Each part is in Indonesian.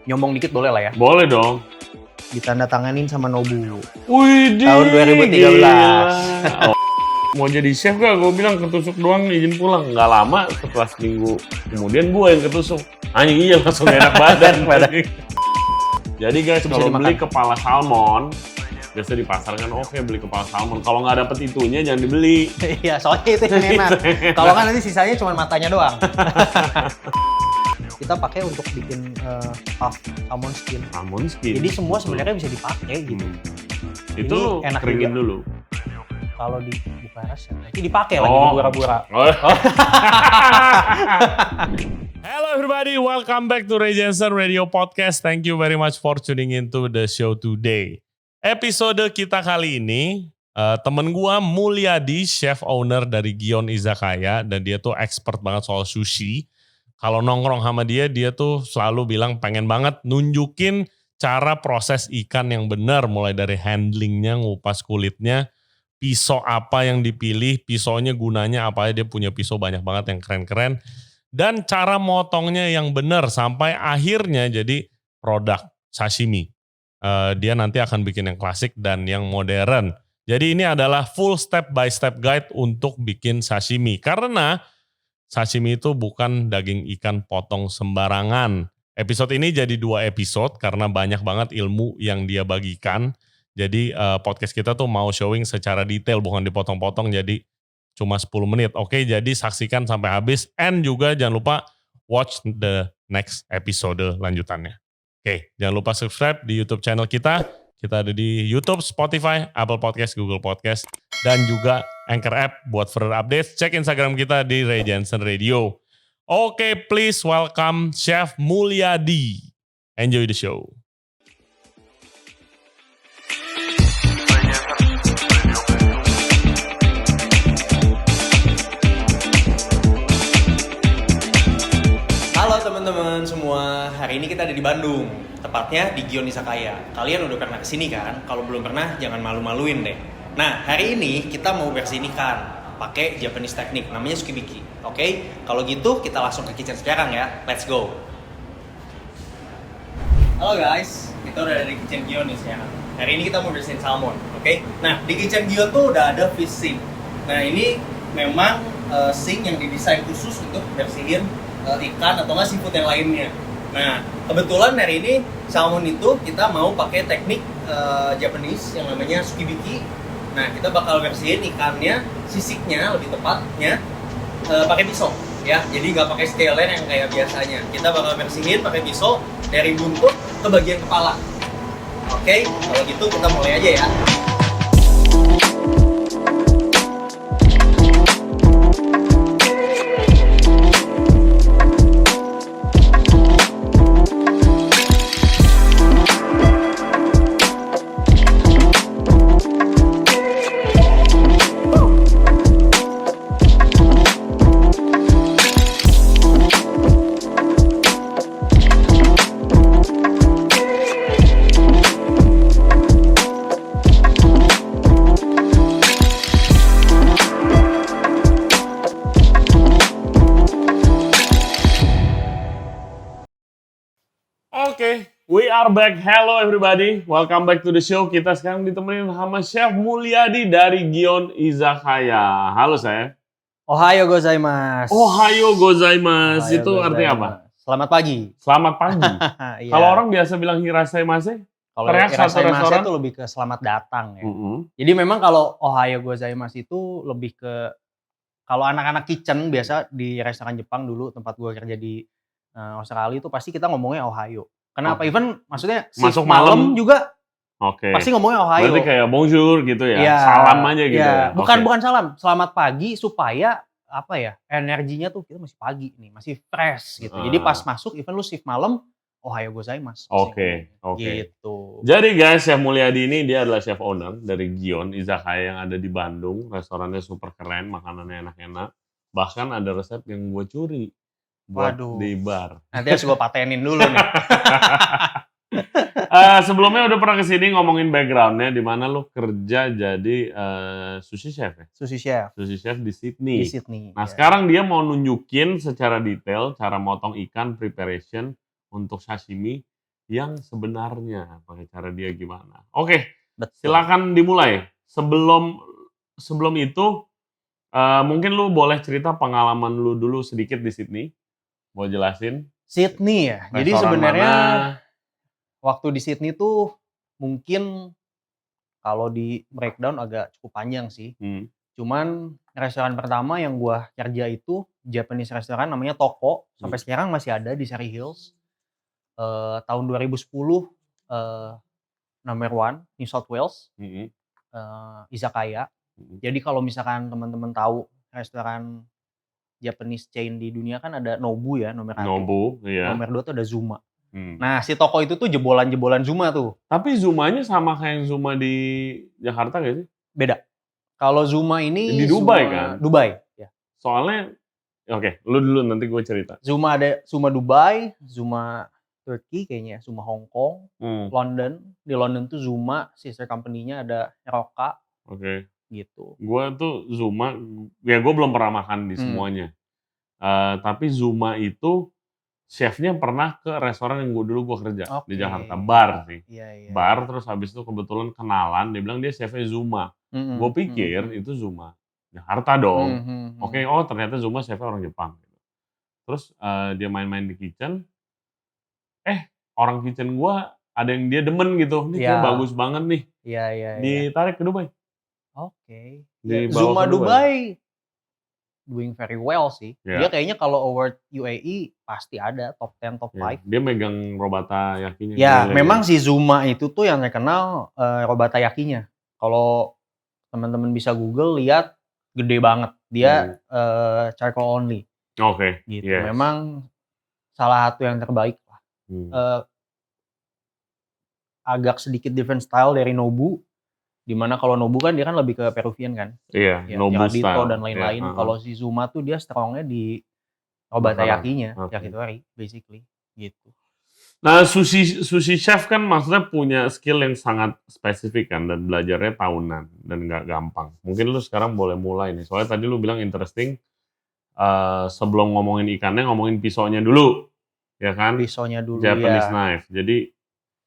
nyombong dikit boleh lah ya. Boleh dong. Ditandatanganin sama Nobu. Wih, Tahun 2013. Oh, mau jadi chef gak? Gue bilang ketusuk doang izin pulang. Gak lama setelah seminggu kemudian gue yang ketusuk. Anjing iya langsung enak badan. Jadi guys, kalau beli kepala salmon, biasa di pasar kan oke beli kepala salmon. Kalau nggak dapet itunya jangan dibeli. Iya, soalnya itu yang enak. Kalau kan nanti sisanya cuma matanya doang. Kita pakai untuk bikin puff salmon skin. Salmon skin. Jadi semua sebenarnya bisa dipakai gitu. Itu enak keringin juga. dulu. Kalau di Bukares ya, nanti dipakai lagi di Bura-Bura. Hello everybody, welcome back to Ray Jensen Radio Podcast. Thank you very much for tuning into the show today. Episode kita kali ini, temen gua Mulyadi, chef owner dari Gion Izakaya, dan dia tuh expert banget soal sushi. Kalau nongkrong sama dia tuh selalu bilang pengen banget nunjukin cara proses ikan yang benar, mulai dari handlingnya, ngupas kulitnya, pisau apa yang dipilih, pisaunya gunanya apa aja, dia punya pisau banyak banget yang keren-keren. Dan cara motongnya yang benar sampai akhirnya jadi produk sashimi. Dia nanti akan bikin yang klasik dan yang modern. Jadi ini adalah full step by step guide untuk bikin sashimi. Karena sashimi itu bukan daging ikan potong sembarangan. Episode ini jadi 2 episode karena banyak banget ilmu yang dia bagikan. Jadi podcast kita tuh mau showing secara detail, bukan dipotong-potong, jadi cuma 10 menit. Oke, jadi saksikan sampai habis. And juga jangan lupa watch the next episode lanjutannya. Oke, jangan lupa subscribe di YouTube channel kita. Kita ada di YouTube, Spotify, Apple Podcast, Google Podcast, dan juga Anchor App buat further updates. Cek Instagram kita di Ray Jensen Radio. Oke, please welcome Chef Mulyadi. Enjoy the show. Halo teman-teman semua, hari ini kita ada di Bandung, tepatnya di Gion Izakaya. Kalian udah pernah kesini kan? Kalau belum pernah, jangan malu-maluin deh. Nah, hari ini kita mau versi ikan, pakai Japanese teknik, namanya tsukibiki. Oke? Kalau gitu, kita langsung ke kitchen sekarang ya. Let's go! Halo guys, kita udah ada di kitchen Gion nih sekarang. Hari ini kita mau bersihin salmon, oke? Nah, di kitchen Gion tuh udah ada fish sink. Nah, ini memang sink yang didesain khusus untuk bersihin ikan atau nggak seafood yang lainnya. Nah, kebetulan hari ini salmon itu kita mau pakai teknik Japanese yang namanya tsukibiki. Nah, kita bakal bersihin ikannya, sisiknya lebih tepatnya pakai pisau, ya. Jadi nggak pakai skelen yang kayak biasanya. Kita bakal bersihin pakai pisau dari buntut ke bagian kepala. Oke, kalau gitu kita mulai aja ya. Oke, we are back. Hello everybody, welcome back to the show. Kita sekarang ditemenin sama Chef Mulyadi dari Gion Izakaya. Halo Chef. Ohayo gozaimasu. Ohayo gozaimasu. Ohayo Itu artinya apa? Selamat pagi. Selamat pagi. Iya. Kalau orang biasa bilang hirashaimase, Kalau teriak satu irashaimase restoran itu lebih ke selamat datang ya. Jadi memang kalau ohayo gozaimasu itu lebih ke, kalau anak-anak kitchen biasa di restoran Jepang dulu tempat gua kerja di Australia itu pasti kita ngomongnya ohayo. Kenapa? Even maksudnya Masuk shift malam malam. juga Oke. pasti ngomongnya ohayo. Berarti kayak bonjour gitu ya, Iya, salam aja gitu iya. ya. Bukan Oke. bukan salam, selamat pagi supaya apa ya, energinya tuh kita masih pagi nih, masih fresh gitu. Jadi pas masuk even lu shift malam, ohayo gozaimasu. Oke. Gitu. Jadi guys, Chef Mulyadi ini dia adalah chef owner dari Gion Izakaya yang ada di Bandung. Restorannya super keren, makanannya enak-enak. Bahkan ada resep yang gue curi buat Waduh. di bar. Nanti harus gue patenin dulu nih. Sebelumnya udah pernah kesini ngomongin backgroundnya, di mana lu kerja jadi sushi chef ya? Sushi chef Sushi chef di Sydney. di Sydney. Nah ya. sekarang dia mau nunjukin secara detail cara motong ikan preparation untuk sashimi yang sebenarnya, pakai cara dia gimana. Oke, Betul. silakan dimulai. Sebelum itu, mungkin lu boleh cerita pengalaman lu dulu sedikit di Sydney. Mau jelasin Sydney ya. Jadi restoran sebenarnya mana? waktu di Sydney tuh mungkin kalau di breakdown agak cukup panjang sih. Cuman restoran pertama yang gua kerja itu Japanese restoran namanya Toko. Sampai sekarang masih ada di Surrey Hills. Tahun 2010 number one New South Wales. Izakaya. Jadi kalau misalkan teman-teman tahu restoran Japanese chain di dunia kan ada Nobu ya nomor 1. Nobu, iya. Nomor 2 tuh ada Zuma. Nah, si Toko itu tuh jebolan-jebolan Zuma tuh. Tapi Zumanya sama kayak yang Zuma di Jakarta gak sih? Beda. Kalau Zuma ini Di Dubai Zuma, kan? Dubai. Ya. Soalnya, oke, lu dulu nanti gue cerita. Zuma ada Zuma Dubai, Zuma Turkey kayaknya, Zuma Hong Kong, London. Di London tuh Zuma, sister company-nya ada Roka. Oke. Gitu. Gue tuh Zuma, ya gue belum pernah makan di semuanya. Tapi Zuma itu chefnya pernah ke restoran yang dulu gue kerja di Jakarta, bar sih. Iya. Bar, terus habis itu kebetulan kenalan, dia bilang dia chefnya Zuma. Gue pikir itu Zuma Jakarta dong. Oke, oh ternyata Zuma chefnya orang Jepang. Terus dia main-main di kitchen, orang kitchen gue ada yang dia demen gitu, ini kayak bagus banget nih. Iya. Ditarik ke Dubai. Oke. Dibawa Zuma ke Dubai. Doing very well sih. Dia kayaknya kalau award UAE pasti ada top 10, top 5. Dia megang Robata Yakinya. Ya, memang si Zuma itu tuh yang terkenal Robata Yakinya. Kalau teman-teman bisa Google lihat gede banget. Dia charcoal only. Oke. Gitu. Memang salah satu yang terbaik lah. Agak sedikit different style dari Nobu. Dimana kalau Nobu kan dia kan lebih ke Peruvian kan. Iya, ya, Nobu style dan lain-lain. Kalau si Zuma tuh dia strongnya di Robata Yakinya, yakitori basically gitu. Nah, sushi chef kan maksudnya punya skill yang sangat spesifik kan dan belajarnya tahunan dan nggak gampang. Mungkin lu sekarang boleh mulai nih. Soalnya tadi lu bilang interesting. Sebelum ngomongin ikannya, ngomongin pisaunya dulu, ya kan? Pisaunya dulu. Japanese knife. Jadi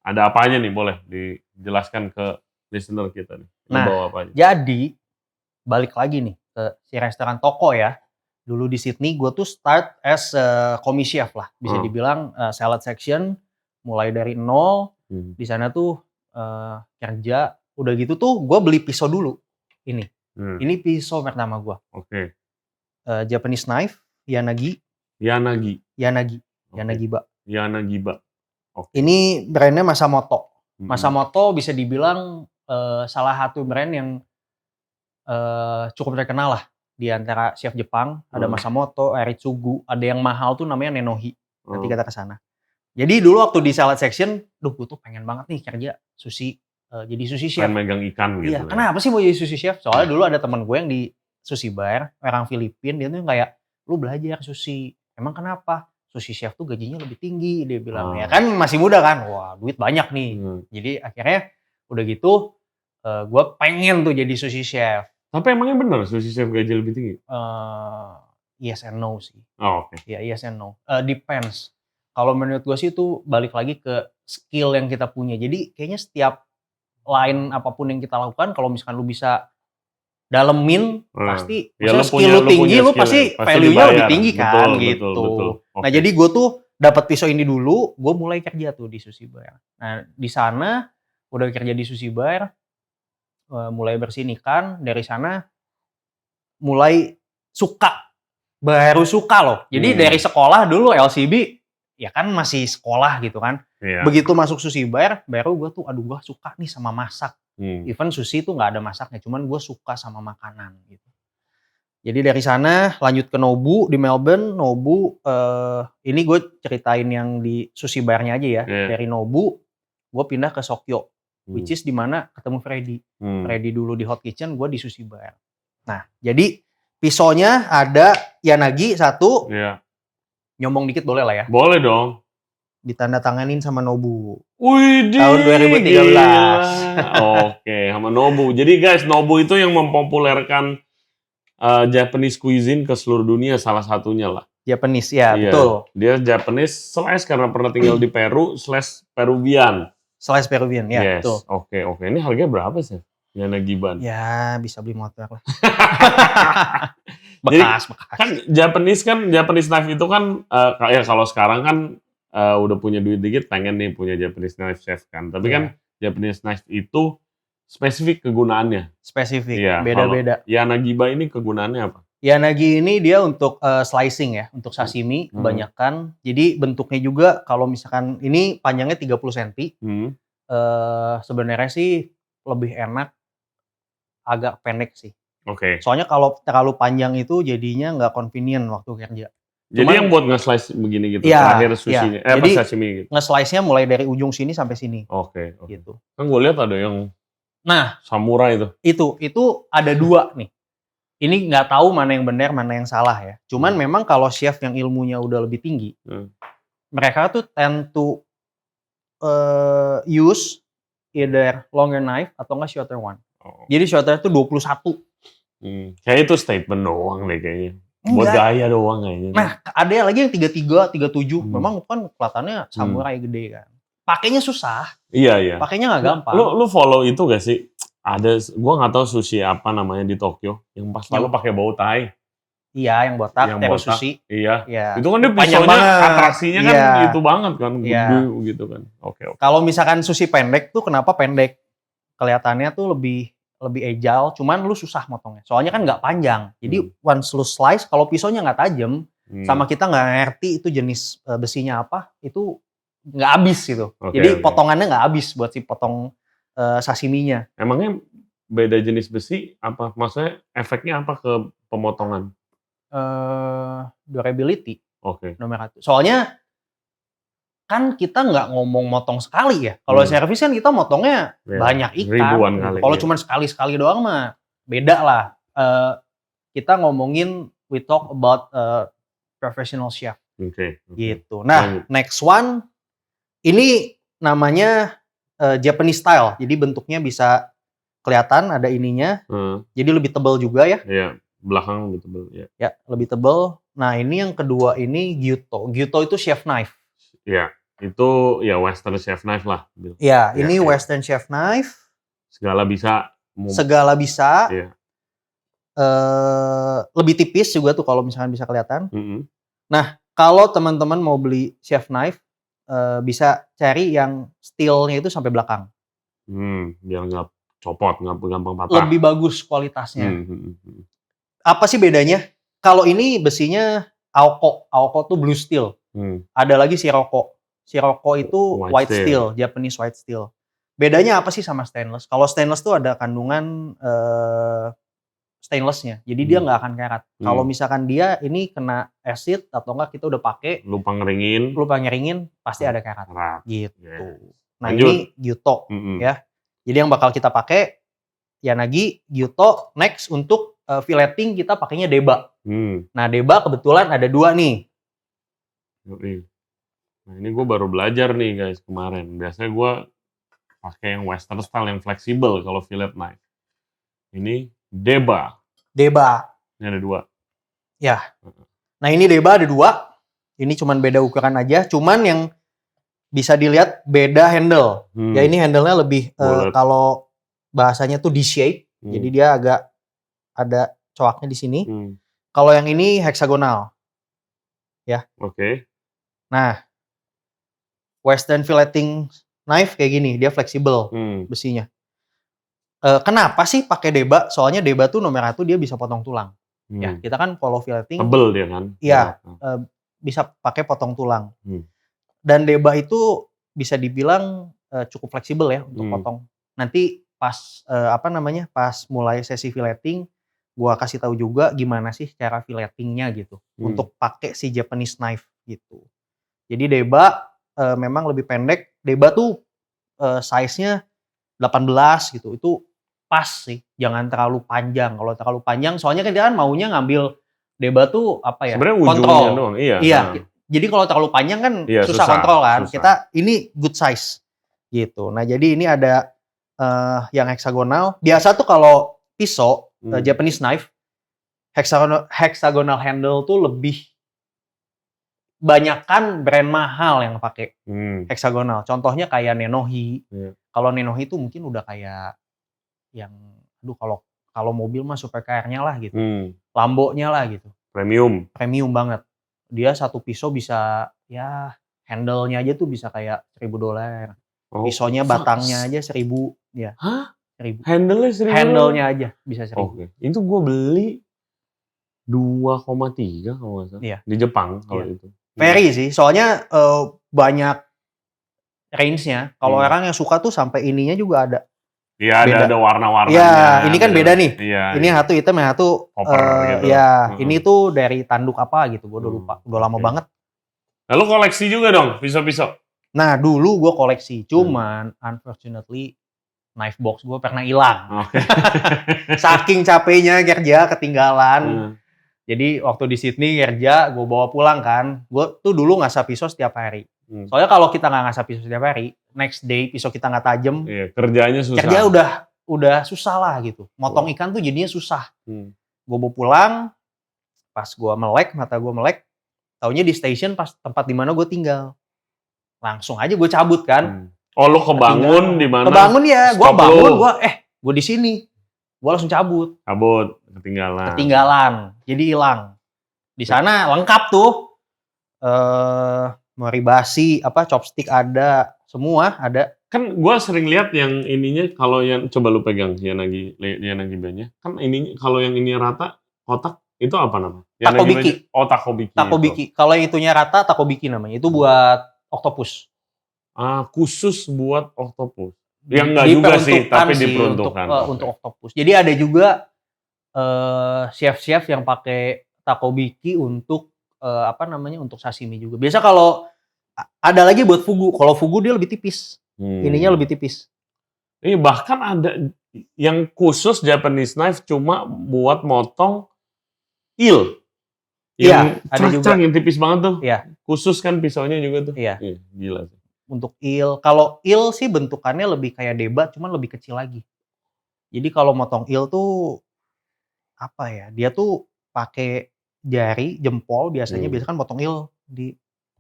ada apa aja nih? Boleh dijelaskan ke listener kita nih. Nah, jadi balik lagi nih ke si restoran Toko ya. Dulu di Sydney gue tuh start as commis chef lah. Bisa dibilang salad section mulai dari nol. Di sana tuh kerja. Udah gitu tuh gue beli pisau dulu. Ini pisau pertama gue. Oke. Japanese knife, Yanagi. Yanagiba. Okay. Ini brandnya Masamoto. Masamoto bisa dibilang salah satu brand yang cukup terkenal lah di antara chef Jepang. Ada Masamoto, Aritsugu, ada yang mahal tuh namanya Nenohi. Nanti kita ke sana. Jadi dulu waktu di salad section, gue tuh pengen banget nih kerja sushi, jadi sushi chef. Pengen megang ikan gitu. Iya, kenapa sih mau jadi sushi chef? Soalnya dulu ada teman gue yang di sushi bar, orang Filipina, dia tuh kayak, lu belajar sushi. Emang kenapa? Sushi chef tuh gajinya lebih tinggi, dia bilang. Ya kan masih muda kan, wah duit banyak nih. Jadi akhirnya udah gitu, gue pengen tuh jadi sushi chef. Tapi emangnya bener sushi chef gaji lebih tinggi? Yes and no sih. Oh, oke. Ya, yes and no. Depends. Kalau menurut gue sih itu balik lagi ke skill yang kita punya. Jadi kayaknya setiap line apapun yang kita lakukan, kalau misalkan lu bisa dalemin, pasti skill lu tinggi, lu pasti value-nya lebih tinggi kan, gitu. Betul. Okay. Nah, jadi gue tuh dapat pisau ini dulu, gue mulai kerja tuh di sushi bar. Nah, di sana udah kerja di sushi bar, mulai bersihin ikan, dari sana mulai baru suka loh. Jadi dari sekolah dulu LCB, ya kan masih sekolah gitu kan. Yeah. Begitu masuk sushi bar, baru gue tuh, gue suka nih sama masak. Even sushi tuh nggak ada masaknya, cuman gue suka sama makanan gitu. Jadi dari sana lanjut ke Nobu di Melbourne. Nobu, ini gue ceritain yang di sushi barnya aja ya. Yeah. Dari Nobu, gue pindah ke Sokyo, which is di mana ketemu Freddy. Freddy dulu di Hot Kitchen, gue di sushi bar. Nah, jadi pisaunya ada Yanagi satu. Yeah. Nyombong dikit boleh lah ya? Boleh dong. Ditandatanganin sama Nobu. Wih, tahun 2013. Oke, sama Nobu. Jadi guys, Nobu itu yang mempopulerkan Japanese cuisine ke seluruh dunia, salah satunya lah. Japanese ya, Iya. betul. Dia Japanese slash karena pernah tinggal di Peru slash Peruvian. Slice Peruvian ya, Yes. betul. Oke. Ini harganya berapa sih? Yanagiban. Ya, bisa beli motor lah. Jadi, bekas. Kan Japanese knife itu kan ya kalau sekarang kan udah punya duit dikit pengen nih punya Japanese knife chef kan. Tapi kan Japanese knife itu spesifik kegunaannya. Spesifik, Iya, beda-beda. Yanagiba ini kegunaannya apa? Yanagi ini dia untuk slicing ya, untuk sashimi kebanyakan. Jadi bentuknya juga kalau misalkan ini panjangnya 30 cm. Sebenarnya sih lebih enak agak pendek sih. Oke. Soalnya kalau terlalu panjang itu jadinya nggak convenient waktu kerja. Jadi yang buat nge-slice begini gitu, Iya, terakhir sushinya, iya. Jadi, sashimi gitu. Nge-slice-nya mulai dari ujung sini sampai sini. Oke. Gitu. Kan gue lihat ada yang samurai itu. Itu ada 2 nih. Ini nggak tahu mana yang benar, mana yang salah ya. Cuman memang kalau chef yang ilmunya udah lebih tinggi, mereka tuh tend to use either longer knife atau nggak shorter one. Jadi shorter itu 21. Kayak itu statement doang deh kayaknya. Buat gaya doang kayaknya. Nah, ada yang lagi yang 33, 37. Memang kan kelihatannya samurai gede kan. Pakainya susah. Iya. Pakainya nggak gampang. Lu follow itu gak sih? Ada, gua nggak tahu sushi apa namanya di Tokyo yang pas lalu pakai bow tie. Iya, yang botak, Tero Sushi. Iya. Ya. Itu kan dia pisaunya atraksinya kan itu banget kan, gede gitu kan. Oke. Kalau misalkan sushi pendek tuh kenapa pendek? Kelihatannya tuh lebih agile, cuman lu susah motongnya. Soalnya kan nggak panjang. Jadi once lu slice, kalau pisaunya nggak tajam, sama kita nggak ngerti itu jenis besinya apa, itu nggak habis gitu. Jadi potongannya nggak habis buat si potong sashiminya. Emangnya beda jenis besi apa? Maksudnya efeknya apa ke pemotongan? Durability. Oke. Nomor 1. Soalnya kan kita nggak ngomong motong sekali ya. Kalau servis kan kita motongnya banyak ikan. Ribuan kali. Kalau cuma sekali doang mah beda lah. Kita ngomongin we talk about professional chef. Oke. Gitu. Nah, next one ini namanya Japanese style. Jadi bentuknya bisa kelihatan ada ininya. Jadi lebih tebal juga ya. Iya, belakang lebih tebal ya. Ya, lebih tebal. Nah, ini yang kedua ini gyuto. Gyuto itu chef knife. Iya, itu ya western chef knife lah. Iya, ini western chef knife. Segala bisa. Segala bisa. Iya. Lebih tipis juga tuh kalau misalkan bisa kelihatan. Nah, kalau teman-teman mau beli chef knife, bisa cari yang steel-nya itu sampai belakang. Biar nggak copot, nggak gampang patah. Lebih bagus kualitasnya. Apa sih bedanya? Kalau ini besinya Aoko. Aoko tuh blue steel. Ada lagi Sirocco. Sirocco itu white steel, Japanese white steel. Bedanya apa sih sama stainless? Kalau stainless tuh ada kandungan stainlessnya, jadi dia nggak akan karat. Kalau misalkan dia ini kena acid atau enggak kita udah pakai, lupa ngeringin, pasti ada karat. Gitu. Nah lanjut. ini gyuto ya. Jadi yang bakal kita pakai Yanagi, gyuto. Next untuk filleting kita pakainya deba. Nah deba kebetulan ada 2 nih. Nah ini gue baru belajar nih guys kemarin. Biasanya gue pakai yang western style yang fleksibel kalau fillet knife. Ini deba. Ini ada 2. Ya. Nah ini deba ada 2. Ini cuman beda ukuran aja. Cuman yang bisa dilihat beda handle. Ya ini handle-nya lebih kalau bahasanya tuh D-shape. Jadi dia agak ada coaknya di sini. Kalau yang ini heksagonal. Ya. Oke. Nah, western filleting knife kayak gini, dia fleksibel besinya. Kenapa sih pakai deba? Soalnya deba tuh nomor 1 dia bisa potong tulang. Ya, kita kan kalau filleting tebel dia kan. Iya, bisa pakai potong tulang. Dan deba itu bisa dibilang cukup fleksibel ya untuk potong. Nanti pas pas mulai sesi filleting, gua kasih tahu juga gimana sih cara filletingnya gitu untuk pakai si Japanese knife gitu. Jadi deba memang lebih pendek. Deba tuh size-nya 18 gitu. Itu pas sih, jangan terlalu panjang. Kalau terlalu panjang, soalnya kan dia kan maunya ngambil deba tuh apa ya? Sebenarnya kontrol doang. Iya. Jadi kalau terlalu panjang kan susah kontrol kan. Susah. Kita ini good size gitu. Nah jadi ini ada yang heksagonal. Biasa tuh kalau pisau Japanese knife hexagonal handle tuh lebih banyakan brand mahal yang pakai Hmm. heksagonal. Contohnya kayak Nenohi. Iya. Kalau Nenohi itu mungkin udah kayak yang kalau mobil mah supercar-nya lah gitu. Lambo-nya lah gitu. Premium. Premium banget. Dia satu pisau bisa ya handle-nya aja tuh bisa kayak $1.000. Oh, Pisaunya batangnya aja 1.000 ya. Hah? 1.000. Handle-nya 1.000? Handle-nya aja bisa 1.000. Oke. Itu gue beli 2,3 kalau nggak salah. Iya. Di Jepang kalau Iya. itu. Vary sih, soalnya banyak range-nya. Kalau Hmm. orang yang suka tuh sampai ininya juga ada. Iya, Beda. ada warna-warnanya. Iya, ini kan ada- beda nih. Iya. Ini yang satu hitam, yang satu Copper gitu. ya, Mm-mm. ini tuh dari tanduk apa gitu, gue udah lupa. Udah lama Oke. banget. Lalu koleksi juga dong, pisau-pisau. Nah, dulu gue koleksi, cuman unfortunately knife box gue pernah hilang. Oke. Saking capeknya kerja ketinggalan. Hmm. Jadi waktu di Sydney kerja, gue bawa pulang kan. Gue tuh dulu ngasah pisau setiap hari. Hmm. Soalnya kalau kita nggak ngasah pisau setiap hari, next day pisau kita nggak tajem, Iya, kerjanya susah. kerja udah susah lah gitu. Motong ikan tuh jadinya susah. Hmm. Gue bawa pulang, pas gue melek, mata gue melek, taunya di station pas tempat di mana gue tinggal. Langsung aja gue cabut kan. Oh, lo kebangun di mana? Kebangun ya, gue Stop bangun, lu. gue di sini. Gue langsung cabut. Cabut, ketinggalan. Ketinggalan, jadi hilang. Di sana lengkap tuh. Moribasi, chopstick ada, semua ada. Kan gue sering lihat yang ininya, kalau yang coba lu pegang Yanagibanya, kan ini kalau yang ini rata kotak itu apa namanya? Takobiki. Oh, takobiki. Takobiki. Kalau yang itunya rata, takobiki namanya. Itu buat octopus. Khusus buat oktopus. Yang enggak juga sih, tapi diperuntukkan. Untuk octopus. Jadi ada juga chef-chef yang pakai takobiki untuk untuk sashimi juga. Biasa kalau ada lagi buat fugu. Kalau fugu dia lebih tipis. Ininya lebih tipis. Iya, bahkan ada yang khusus Japanese knife cuma buat motong eel. Iya, Yang ada juga. cercang, yang tipis banget tuh. Iya. Khusus kan pisaunya juga tuh. Iya. Gila sih. Untuk eel. Kalau eel sih bentukannya lebih kayak debat, cuman lebih kecil lagi. Jadi kalau motong eel tuh apa ya? Dia tuh pakai jari, jempol biasanya kan motong eel di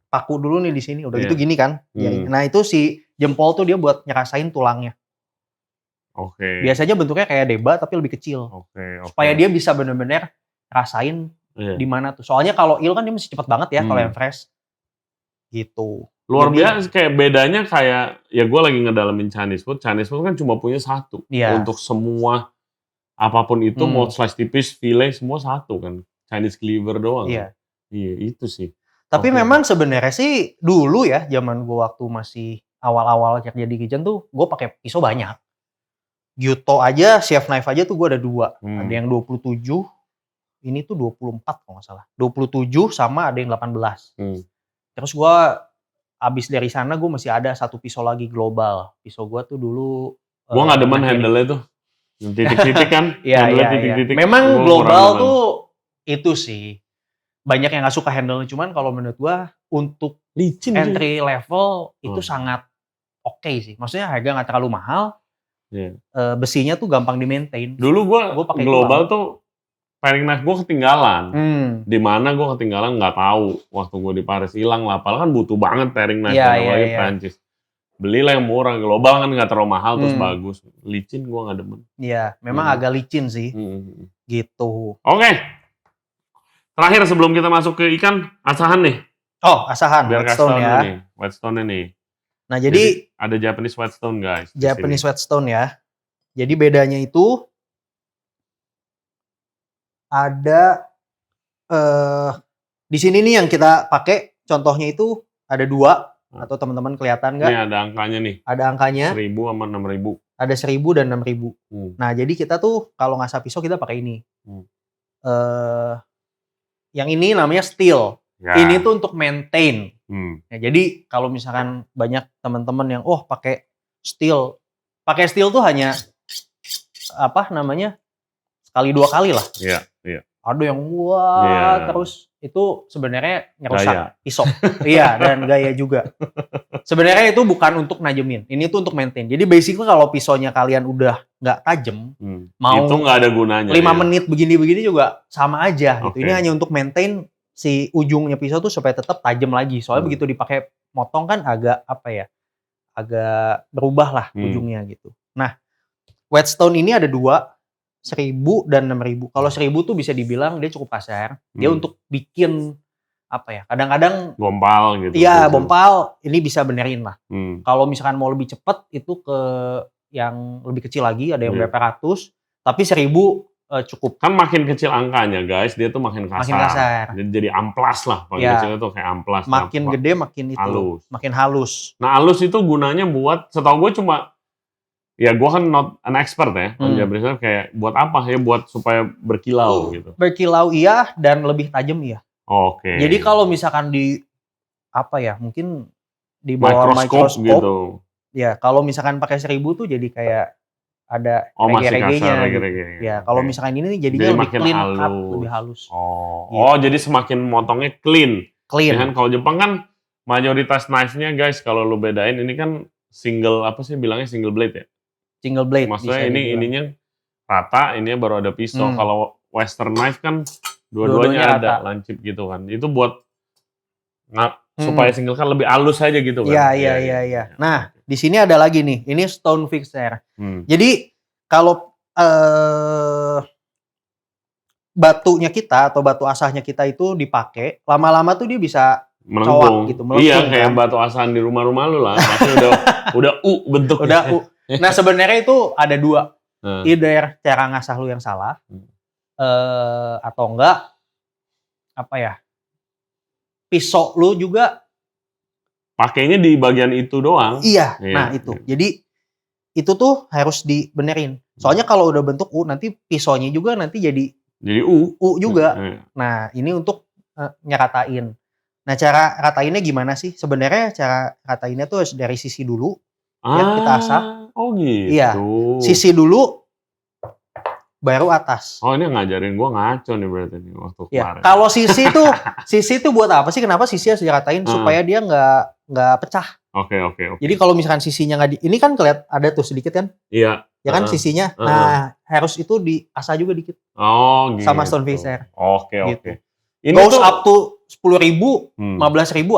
paku dulu nih di sini. Udah gitu gini kan. Nah, itu si jempol tuh dia buat nyerasain tulangnya. Oke. Biasanya bentuknya kayak debat tapi lebih kecil. Oke. Supaya dia bisa bener-bener rasain di mana tuh. Soalnya kalau eel kan dia mesti cepet banget ya kalau yang fresh. Gitu. Luar Jadi- biasa, kayak bedanya kayak, ya gue lagi ngedalamin Chinese food kan cuma punya satu. Iya. Untuk semua, apapun itu, mau slice tipis, fillet, semua satu kan. Chinese cleaver doang. Iya. Iya, itu sih. Tapi Oke. memang sebenarnya sih dulu ya, zaman gue waktu masih awal-awal kerja di kitchen tuh, gue pakai pisau banyak. Gyuto aja, chef knife aja tuh gue ada 2. Ada yang 27, ini tuh 24 kalau nggak salah. 27 sama ada yang 18. Terus gue abis dari sana gue masih ada satu pisau lagi global. Pisau gue tuh dulu. Gue nggak demen handle-nya tuh. Yang titik-titik kan. Iya, handle-nya iya. titik-titik. Memang Gua global kurang demen. tuh itu sih. Banyak yang nggak suka handle-nya. Cuman kalau menurut gue untuk licin entry level itu sangat oke sih. Maksudnya harga nggak terlalu mahal. Iya. Besinya tuh gampang di-maintain. Dulu gue pakai global tuh paring knife gue ketinggalan. Hmm. Di mana gue ketinggalan nggak tahu. Waktu gue di Paris hilang lah. Padahal kan butuh banget paring knife. Iya, apalagi iya. Prancis. Belilah yang murah. Global kan nggak terlalu mahal terus bagus. Licin gue nggak demen. Iya, memang agak licin sih. Gitu. Oke. Terakhir sebelum kita masuk ke ikan, asahan nih. Oh, asahan. Biar kasih Whetstone tau ya. nih. Whetstone nih. Nah, jadi ada Japanese Whetstone guys. di Japanese sini. Whetstone ya. Jadi bedanya itu ada di sini nih yang kita pakai contohnya itu ada 2 atau teman-teman kelihatan nggak? Ini ada angkanya nih. Ada angkanya. 1000 sama 6000. Ada 1000 dan 6000. Nah, jadi kita tuh kalau ngasah pisau kita pakai ini. Yang ini namanya steel. Ya. Ini tuh untuk maintain. Hmm. Ya, jadi kalau misalkan banyak teman-teman yang pakai steel tuh hanya sekali 2 kali lah. Iya, iya. Ada yang Iya. terus itu sebenarnya ngerusak Gaya. pisau. Iya, dan gaya juga. Sebenarnya itu bukan untuk najemin, ini tuh untuk maintain. Jadi basically kalau pisaunya kalian udah nggak tajem, mau itu nggak ada gunanya. 5 ya. menit begini-begini juga sama aja gitu. Oke. Ini hanya untuk maintain si ujungnya pisau tuh supaya tetap tajam lagi. Soalnya begitu dipakai motong kan agak agak berubah lah ujungnya gitu. Nah, whetstone ini ada 2, 1000 dan 6000. Kalau 1000 tuh bisa dibilang dia cukup kasar. Dia untuk bikin kadang-kadang Bompal gitu. iya, bompal ini bisa benerin lah. Kalau Kalau misalkan mau lebih cepat itu ke yang lebih kecil lagi, ada yang berapa ratus, tapi 1000 cukup. kan makin kecil angkanya guys, dia tuh makin kasar. Makin kasar. Jadi amplas lah. Paling Ya. kecilnya tuh kayak amplas. Makin gede makin itu, halus. makin halus. Nah, halus itu gunanya buat, setahu gue cuma, ya gue kan not an expert ya, penjabretan kayak buat apa ya, buat supaya berkilau gitu. Berkilau iya, dan lebih tajam iya. Oke. Jadi kalau misalkan mungkin di bawah mikroskop mikroskop, gitu. ya kalau misalkan pakai 1000 tuh jadi kayak ada Masih rege-regenya kasar, gitu. rege-rege. Ya, kalau misalkan ini nih jadinya Jadi lebih makin clean cut, halus. lebih halus. Oh, jadi semakin motongnya clean. Clean. Ya kan kalau Jepang kan mayoritas knife-nya guys, kalau lu bedain ini kan single, apa sih bilangnya, single blade ya? Single blade. Maksudnya bisa dibilang. ininya rata, ininya baru ada pisau. Kalau western knife kan dua-duanya Dua-duanya ada rata. lancip gitu kan. Itu buat supaya single kan lebih halus aja gitu kan. Iya. Nah, di sini ada lagi nih. Ini stone fixer. Jadi kalau batunya kita atau batu asahnya kita itu dipakai, lama-lama tuh dia bisa melengkung gitu, melengkung, iya, kayak kan. batu asahan di rumah-rumah lu lah. Pasti udah bentuknya. Nah, sebenarnya itu ada 2. Either cara ngasah lu yang salah, atau enggak pisau lu juga pakainya di bagian itu doang. Iya. Nah, itu. Jadi itu tuh harus dibenerin. Soalnya kalau udah bentuk U, nanti pisaunya juga nanti jadi juga. Nah, ini untuk nyeratain. Nah, cara ratainnya gimana sih? Sebenarnya cara ratainnya tuh harus dari sisi dulu. Ya, kita asah. Oh gitu. Iya. Sisi dulu, baru atas. Oh, ini ngajarin gua ngaco nih berarti nih waktu kemarin. Kalau sisi tuh buat apa sih? Kenapa sisi harus diratain? Supaya dia nggak pecah. Oke. Jadi kalau misalkan sisinya nggak ini kan kelihatan ada tuh sedikit kan? Iya. Ya kan sisinya. Nah, harus itu diasah juga dikit. Oh gitu. Sama stone fixer. Oke. Gitu. Ini goes tuh up to 10.000, 15.000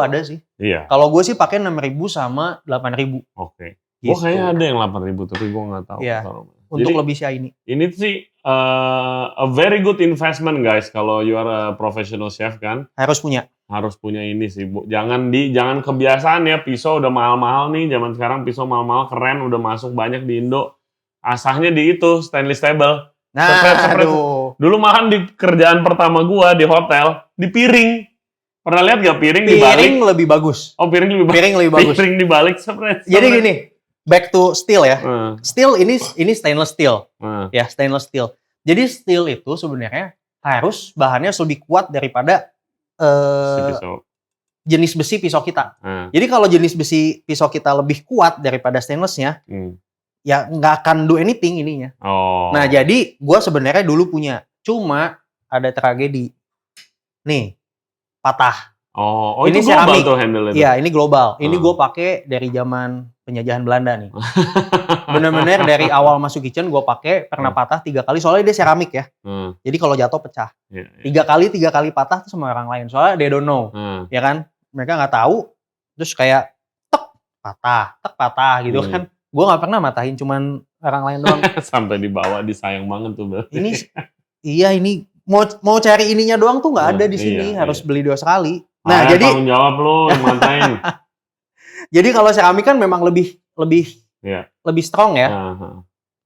ada sih. Iya. Kalau gue sih pakai 6.000 sama 8.000. Oke. Gitu. Gue kayaknya ada yang 8.000 tapi gue nggak tahu. Iya. Jadi, Untuk lebih shiny. Ini sih a very good investment guys. Kalau you are a professional chef kan. Harus punya ini sih, Bu. Jangan kebiasaan ya, pisau udah mahal-mahal nih. Zaman sekarang pisau mahal-mahal, keren, udah masuk banyak di Indo. Asahnya di itu, stainless table. Nah, aduh. Dulu makan di kerjaan pertama gua di hotel, di piring. Pernah lihat gak piring dibalik? Piring lebih bagus. Oh, piring lebih bagus. Piring dibalik sebenarnya. Jadi gini, back to steel ya. Steel ini stainless steel. Ya, stainless steel. Jadi steel itu sebenarnya harus bahannya lebih kuat daripada jenis besi pisau kita. Jadi kalau jenis besi pisau kita lebih kuat daripada stainlessnya, ya nggak akan do anything ininya. Nah, jadi gue sebenarnya dulu punya, cuma ada tragedi. Nih, patah. Ini itu global tuh handle itu? Iya, ini global. Ini gue pakai dari zaman penjajahan Belanda nih. Bener-bener dari awal masuk kitchen gue pakai, pernah patah 3 kali. Soalnya dia seramik ya. Jadi kalau jatuh pecah. 3 kali patah tuh sama orang lain. Soalnya they don't know. Ya kan? Mereka nggak tahu. Terus kayak tek patah gitu kan. Gue nggak pernah matahin, cuman orang lain doang. Sampai dibawa, disayang banget tuh berarti. Ini mau cari ininya doang tuh nggak ada di sini. Harus beli 2 sekali. Nah, jadi tanggung jawab lo yang matain. Jadi kalau seramik kan memang lebih strong ya.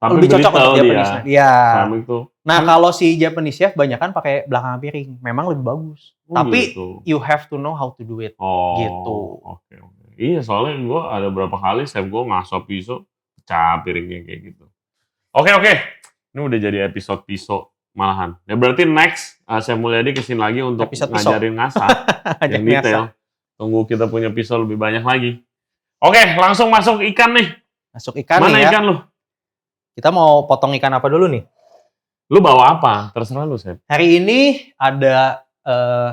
Tapi lebih cocok untuk Japanese. Iya. Seramik tuh. Nah, kalau si Japanese chef banyak kan pakai belakang piring. Memang lebih bagus. Tapi you have to know how to do it. Gitu. Oke. Iya, soalnya gue ada berapa kali chef gue ngasop pisau, pecah piringnya kayak gitu. Oke. Ini udah jadi episode pisau malahan. Ya berarti next Chef Mulyadi kesini lagi untuk episode ngajarin ngasah yang detail. Tunggu kita punya pisau lebih banyak lagi. Oke, langsung masuk ikan nih. Masuk ikan. Mana nih ya. Ikan lu? Kita mau potong ikan apa dulu nih? Lu bawa apa? Terserah lu, Chef. Hari ini ada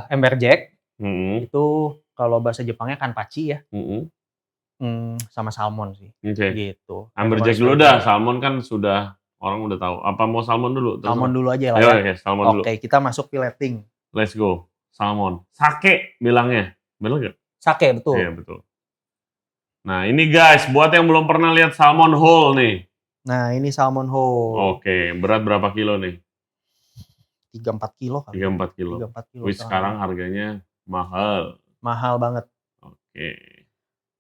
amberjack. Itu kalau bahasa Jepangnya kanpachi ya. Sama salmon sih. Gitu. Amberjack dulu dah. Salmon kan sudah orang udah tahu. Apa mau salmon dulu? Salmon dulu aja lah ya. Ayo, salmon dulu. Oke, kita masuk fileting. Let's go. salmon. Sake bilangnya. Bener nggak? Sake, betul. Iya, betul. Nah, ini guys, buat yang belum pernah lihat salmon whole nih. Nah, ini salmon whole. Oke, berat berapa kilo nih? 3-4 kilo kali. 3-4 kilo. 3-4 kilo. Wih, sekarang harganya mahal. Mahal banget. Oke.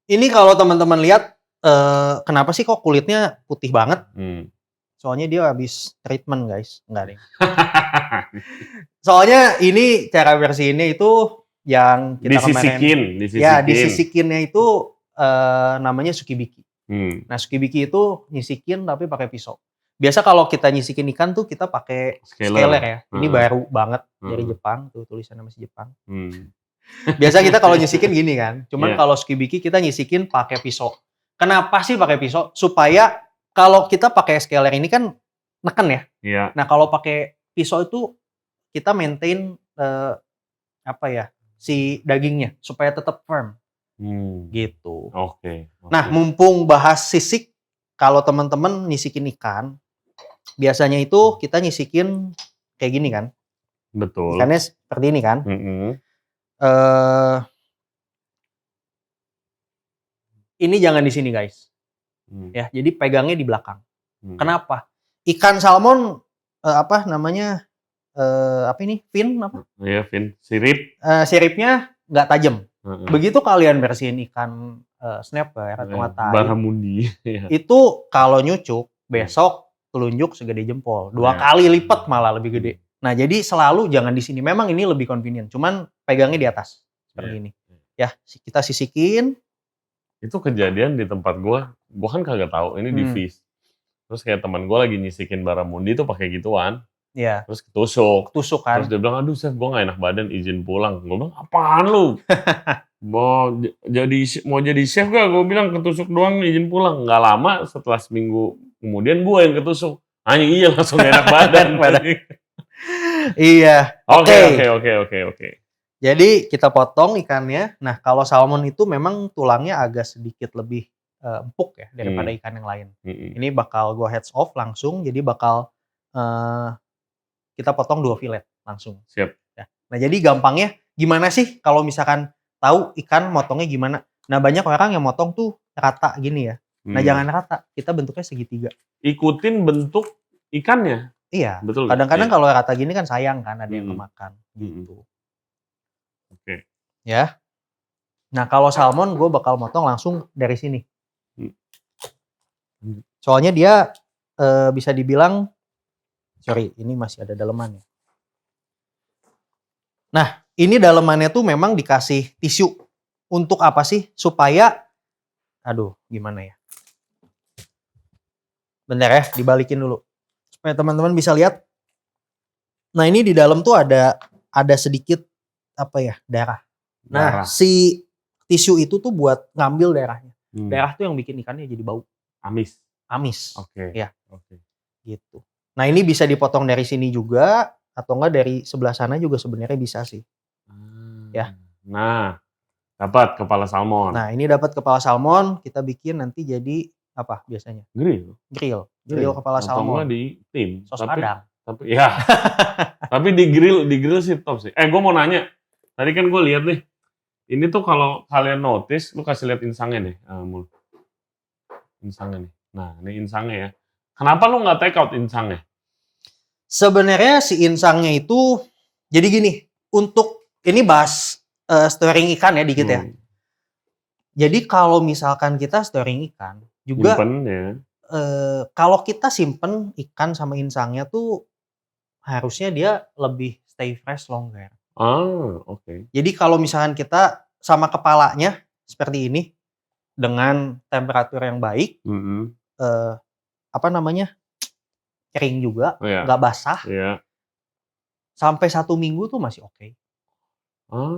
Ini kalau teman-teman lihat, kenapa sih kok kulitnya putih banget? Soalnya dia habis treatment, guys. Enggak deh. Soalnya ini cara bersihinnya itu yang kita disisikin. Ya, disisikinnya itu namanya sukibiki. Nah, sukibiki itu nyisikin tapi pakai pisau. Biasa kalau kita nyisikin ikan tuh kita pakai scaler ya. Ini baru banget dari Jepang, tuh tulisannya masih Jepang. Biasa kita kalau nyisikin gini kan. Cuman kalau sukibiki kita nyisikin pakai pisau. Kenapa sih pakai pisau? Supaya kalau kita pakai scaler ini kan neken ya. Iya. Nah, kalau pakai pisau itu kita maintain si dagingnya supaya tetap firm. Gitu. Oke. Nah, mumpung bahas sisik, kalau teman-teman nyisikin ikan, biasanya itu kita nyisikin kayak gini kan. Betul. Ikannya seperti ini kan. Ini jangan di sini guys. Ya, jadi pegangnya di belakang. Kenapa? Ikan salmon fin apa? Iya, fin. Sirip. Siripnya nggak tajam. Begitu kalian bersihin ikan snapper atau matai, barramundi. itu kalau nyucuk besok telunjuk segede jempol, 2 kali lipat malah lebih gede. Nah, jadi selalu jangan di sini. Memang ini lebih convenient, cuman pegangnya di atas seperti ini. Ya, kita sisikin. Itu kejadian di tempat gua kan kagak tahu ini di Fish. Terus kayak teman gua lagi nyisikin barramundi tuh pakai gituan. Iya. Terus ketusuk kan. Terus dia bilang, aduh chef, gue gak enak badan, izin pulang. Gue bilang, apaan lu? mau jadi chef gak? Gue bilang, ketusuk doang, izin pulang. Gak lama, setelah seminggu kemudian gue yang ketusuk. Iya, langsung gak enak badan. Iya. Oke. Jadi kita potong ikannya. Nah, kalau salmon itu memang tulangnya agak sedikit lebih empuk ya daripada ikan yang lain. Ini bakal gue heads off langsung, jadi bakal kita potong 2 fillet langsung. Siap. Ya. Nah, jadi gampangnya gimana sih kalau misalkan tahu ikan motongnya gimana? Nah, banyak orang yang motong tuh rata gini ya. Nah, jangan rata. Kita bentuknya segitiga. Ikutin bentuk ikannya. Iya. Betul. Kadang-kadang kalau rata gini kan sayang kan, ada yang kemakan gitu. Oke. Ya. Nah, kalau salmon gue bakal motong langsung dari sini. Soalnya dia bisa dibilang, sorry, ini masih ada dalemannya. Nah, ini dalemannya tuh memang dikasih tisu. Untuk apa sih? Supaya, gimana ya? Bentar ya, dibalikin dulu. Supaya teman-teman bisa lihat. Nah, ini di dalam tuh ada sedikit darah. Nah, si tisu itu tuh buat ngambil darahnya. Darah tuh yang bikin ikannya jadi bau. Amis. Oke. Ya. Oke. Gitu. Nah, ini bisa dipotong dari sini juga atau enggak dari sebelah sana juga sebenarnya bisa sih. Ya. Nah, dapat kepala salmon. Nah, ini dapat kepala salmon, kita bikin nanti jadi apa biasanya? Grill kepala salmon. Atau di tim. Sos padang. Tapi ya. Tapi di grill sih top sih. Gue mau nanya. Tadi kan gue lihat nih. Ini tuh kalau kalian notice, lu kasih lihat insangnya nih, insangnya nih. Nah, ini insangnya ya. Kenapa lu nggak take out insangnya? Sebenarnya si insangnya itu, jadi gini, untuk ini bahas storing ikan ya dikit ya. Jadi kalau misalkan kita storing ikan, juga kalau kita simpen ikan sama insangnya tuh harusnya dia lebih stay fresh longer. Oke. Jadi kalau misalkan kita sama kepalanya seperti ini dengan temperatur yang baik, kering juga, nggak basah, sampai 1 minggu tuh masih oke.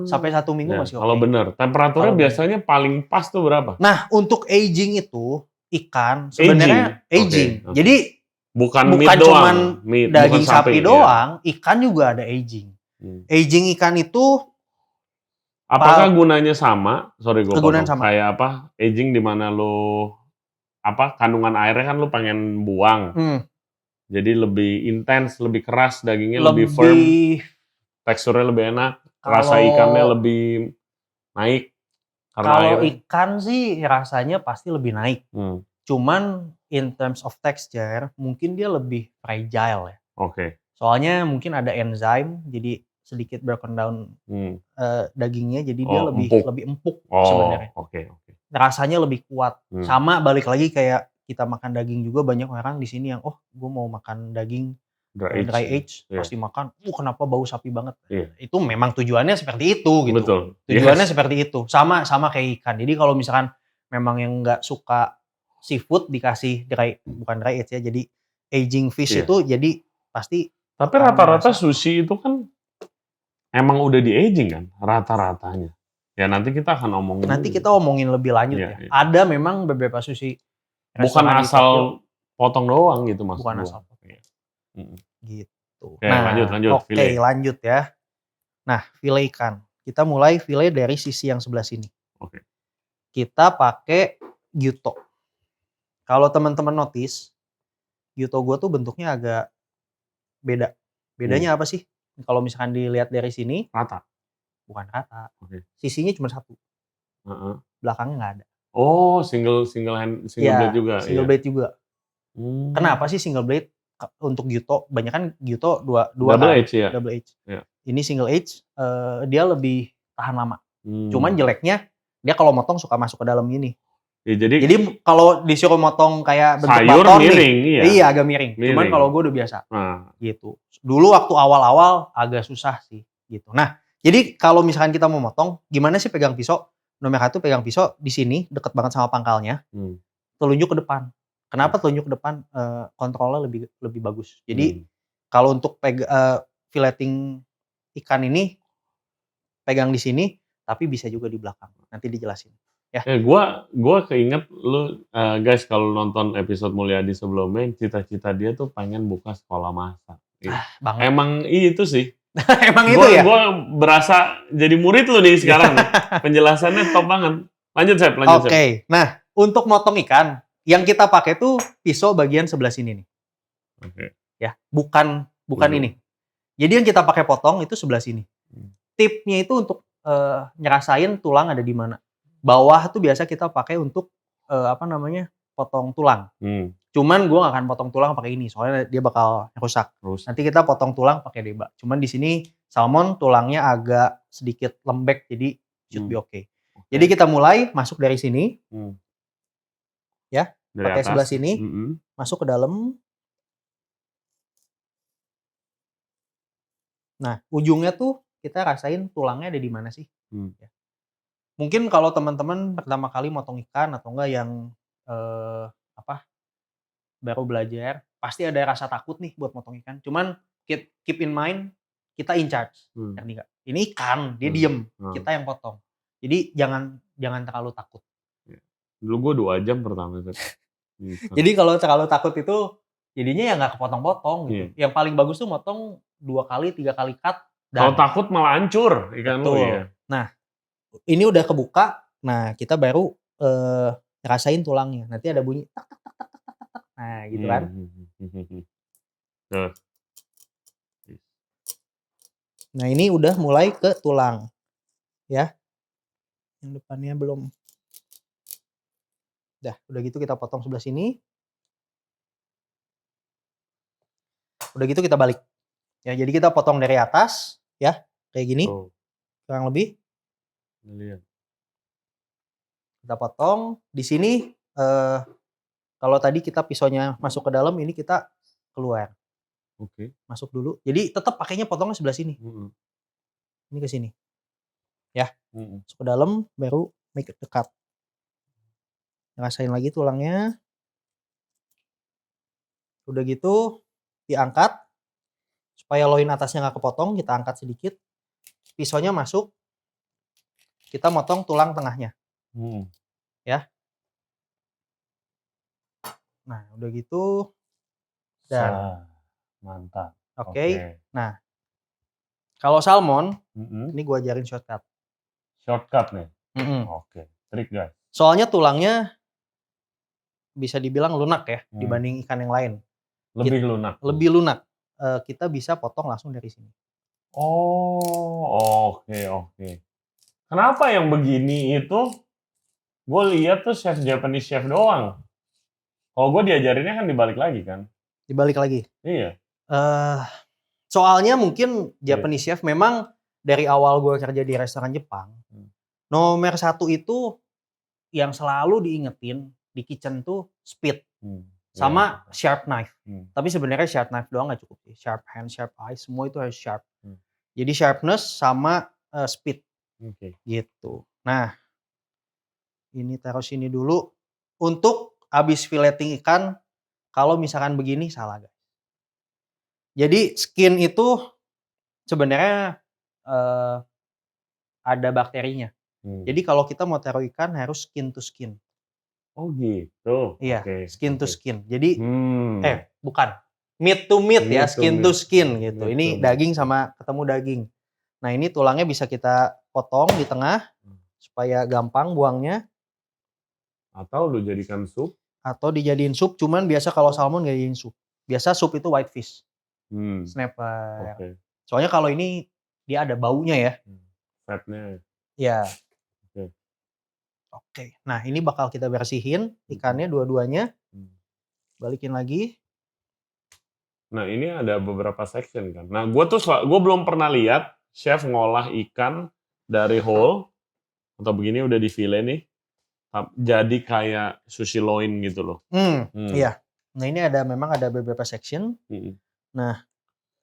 Sampai 1 minggu masih oke. Kalau benar, temperaturnya biasanya paling pas tuh berapa? Nah, untuk aging itu ikan sebenarnya aging. Okay. Jadi bukan cuman daging sapi doang, ikan juga ada aging. Aging ikan itu apakah gunanya sama? Sorry gue potong. Sama. Kayak apa? Aging di mana lu kandungan airnya kan lu pengen buang. Jadi lebih intens, lebih keras, dagingnya lebih firm, teksturnya lebih enak. Rasa ikannya lebih naik karena Kalau airnya. ikan sih rasanya pasti lebih naik. Cuman in terms of texture mungkin dia lebih fragile ya. Oke. Soalnya mungkin ada enzim jadi sedikit broken down dagingnya, jadi dia lebih empuk sebenarnya. Oke. Rasanya lebih kuat. Sama balik lagi kayak kita makan daging juga, banyak orang di sini yang gue mau makan daging dry age pasti makan, kenapa bau sapi banget. Itu memang tujuannya seperti itu gitu. Betul. Tujuannya seperti itu. Sama kayak ikan. Jadi kalau misalkan memang yang nggak suka seafood dikasih bukan dry age ya, jadi aging fish itu jadi pasti. Tapi rata-rata sushi itu kan emang udah di aging kan rata-ratanya. Ya nanti kita akan omongin. Nanti kita omongin lebih lanjut ya. Ada memang beberapa sushi. Bukan asal potong doang gitu mas. Bukan asal potong. Gitu. Oke, lanjut. Oke, lanjut ya. Nah, file ikan. Kita mulai file dari sisi yang sebelah sini. Oke. Kita pakai gyuto. Kalau teman-teman notice, gyuto gue tuh bentuknya agak beda. Bedanya apa sih? Kalau misalkan dilihat dari sini, rata. Bukan rata. Sisinya cuma satu. Belakangnya nggak ada. Oh, single blade juga. Single blade juga. Kenapa sih single blade? Untuk gyuto, banyak kan gyuto dua double edge ya. Double edge. Ini single edge, dia lebih tahan lama. Cuman jeleknya dia kalau motong suka masuk ke dalam gini. Ya, jadi kalau disuruh motong kayak bentuk sayur baton miring, nih, iya agak miring. Cuman kalau gue udah biasa, gitu. Dulu waktu awal-awal agak susah sih, gitu. Nah, jadi kalau misalkan kita mau motong, gimana sih pegang pisau? Nomor 1 pegang pisau di sini, deket banget sama pangkalnya, telunjuk ke depan. Kenapa telunjuk ke depan? Kontrolnya lebih bagus. Jadi kalau untuk filleting ikan ini pegang di sini, tapi bisa juga di belakang. Nanti dijelasin. Ya. Gua keinget lu guys kalau nonton episode Mulyadi sebelumnya, cita-cita dia tuh pengen buka sekolah masak. Emang itu sih. Emang itu ya? Gue berasa jadi murid lu nih sekarang. Penjelasannya top banget. Lanjut, Sep. Oke. Nah, untuk motong ikan, yang kita pakai tuh pisau bagian sebelah sini nih. Oke. Ya, bukan ini. Jadi yang kita pakai potong itu sebelah sini. Tipnya itu untuk nyerasain tulang ada di mana. Bawah tuh biasa kita pakai untuk potong tulang. Cuman gue gak akan potong tulang pakai ini, soalnya dia bakal rusak. Nanti kita potong tulang pakai deba. Cuman di sini salmon tulangnya agak sedikit lembek, jadi should be okay. Jadi kita mulai masuk dari sini, ya, pakai sebelah sini, masuk ke dalam. Nah, ujungnya tuh kita rasain tulangnya ada di mana sih? Ya. Mungkin kalau teman-teman pertama kali motong ikan atau enggak yang baru belajar, pasti ada rasa takut nih buat motong ikan. Cuman keep in mind, kita in charge. Ngerti nggak? Ini ikan, dia diem. Kita yang potong. Jadi jangan terlalu takut. Dulu gue 2 jam pertama. Jadi kalau terlalu takut itu, jadinya ya nggak kepotong-potong. Gitu. Yang paling bagus tuh motong 2 kali, 3 kali cut. Kalau takut malah hancur ikan lu ya. Nah, ini udah kebuka. Nah, kita baru rasain tulangnya. Nanti ada bunyi tak tak tak tak tak tak tak. Nah, gitu kan. Nah, ini udah mulai ke tulang. Ya. Yang depannya belum. Udah gitu kita potong sebelah sini. Udah gitu kita balik. Ya, jadi kita potong dari atas, ya. Kayak gini. Kurang lebih. Kita potong di sini. Kalau tadi kita pisaunya masuk ke dalam, ini kita keluar. Masuk dulu. Jadi tetap pakainya potongnya sebelah sini. Ini ke sini. Ya. Masuk ke dalam, baru make it dekat. Ngerasain lagi tulangnya. Udah gitu diangkat. Supaya loin atasnya nggak kepotong, kita angkat sedikit. Pisaunya masuk. Kita motong tulang tengahnya. Ya. Nah, udah gitu. Dan mantap. Oke. Nah, kalau salmon, ini gue ajarin shortcut. Shortcut nih? Oke. Trik guys. Soalnya tulangnya bisa dibilang lunak ya, dibanding ikan yang lain. Lebih lunak. Lebih lunak. Kita bisa potong langsung dari sini. Oh, oke. Kenapa yang begini itu gue lihat tuh chef Japanese chef doang. Kalau gue diajarinnya kan dibalik lagi kan. Dibalik lagi. Iya. Eh, Soalnya mungkin Iya. Japanese chef memang dari awal gue kerja di restoran Jepang, nomor satu itu yang selalu diingetin di kitchen tuh speed sama sharp knife. Tapi sebenarnya sharp knife doang nggak cukup sih. Sharp hand, sharp eye, semua itu harus sharp. Jadi sharpness sama speed Oke. gitu. Nah, ini taruh sini dulu. Untuk habis filleting ikan, kalau misalkan begini salah guys. Jadi skin itu sebenarnya ada bakterinya. Jadi kalau kita mau taruh ikan harus skin to skin. Oh gitu. Iya, Oke. skin to skin. Jadi Hmm. bukan. Meat to meat ya, Meat to skin to meat. skin gitu. Meat Ini to meat. daging sama ketemu daging. Nah, ini tulangnya bisa kita potong di tengah supaya gampang buangnya Atau lu jadikan sup. atau dijadiin sup, cuman biasa kalau salmon nggak dijadiin sup. Biasa sup itu white fish, snapper. Oke. Soalnya kalau ini dia ada baunya ya. Fatnya. Ya. Oke. Oke. Nah, ini bakal kita bersihin ikannya dua-duanya. Balikin lagi. Nah, ini ada beberapa section kan. Nah, gue belum pernah lihat chef ngolah ikan dari whole atau begini udah di fillet nih. Jadi kayak sushi loin gitu loh. Iya. Nah, ini memang ada beberapa section. Nah,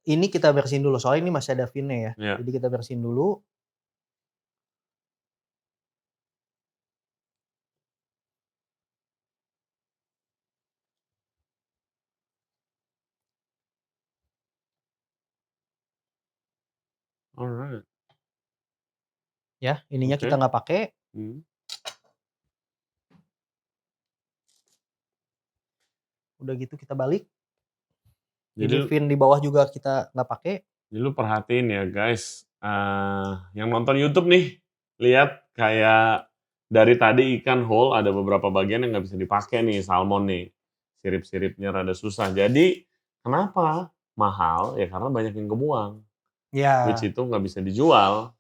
ini kita bersihin dulu. Soalnya ini masih ada finnya ya. Iya. Jadi kita bersihin dulu. Alright. Ya, ininya Oke. kita nggak pakai. Udah gitu kita balik. Ini fin di bawah juga kita nggak pakai. Jadi lu perhatiin ya guys, yang nonton YouTube nih, lihat kayak dari tadi ikan whole ada beberapa bagian yang nggak bisa dipakai nih, salmon nih, sirip-siripnya rada susah. Jadi kenapa mahal? Ya karena banyak yang kebuang, Ya. which itu nggak bisa dijual.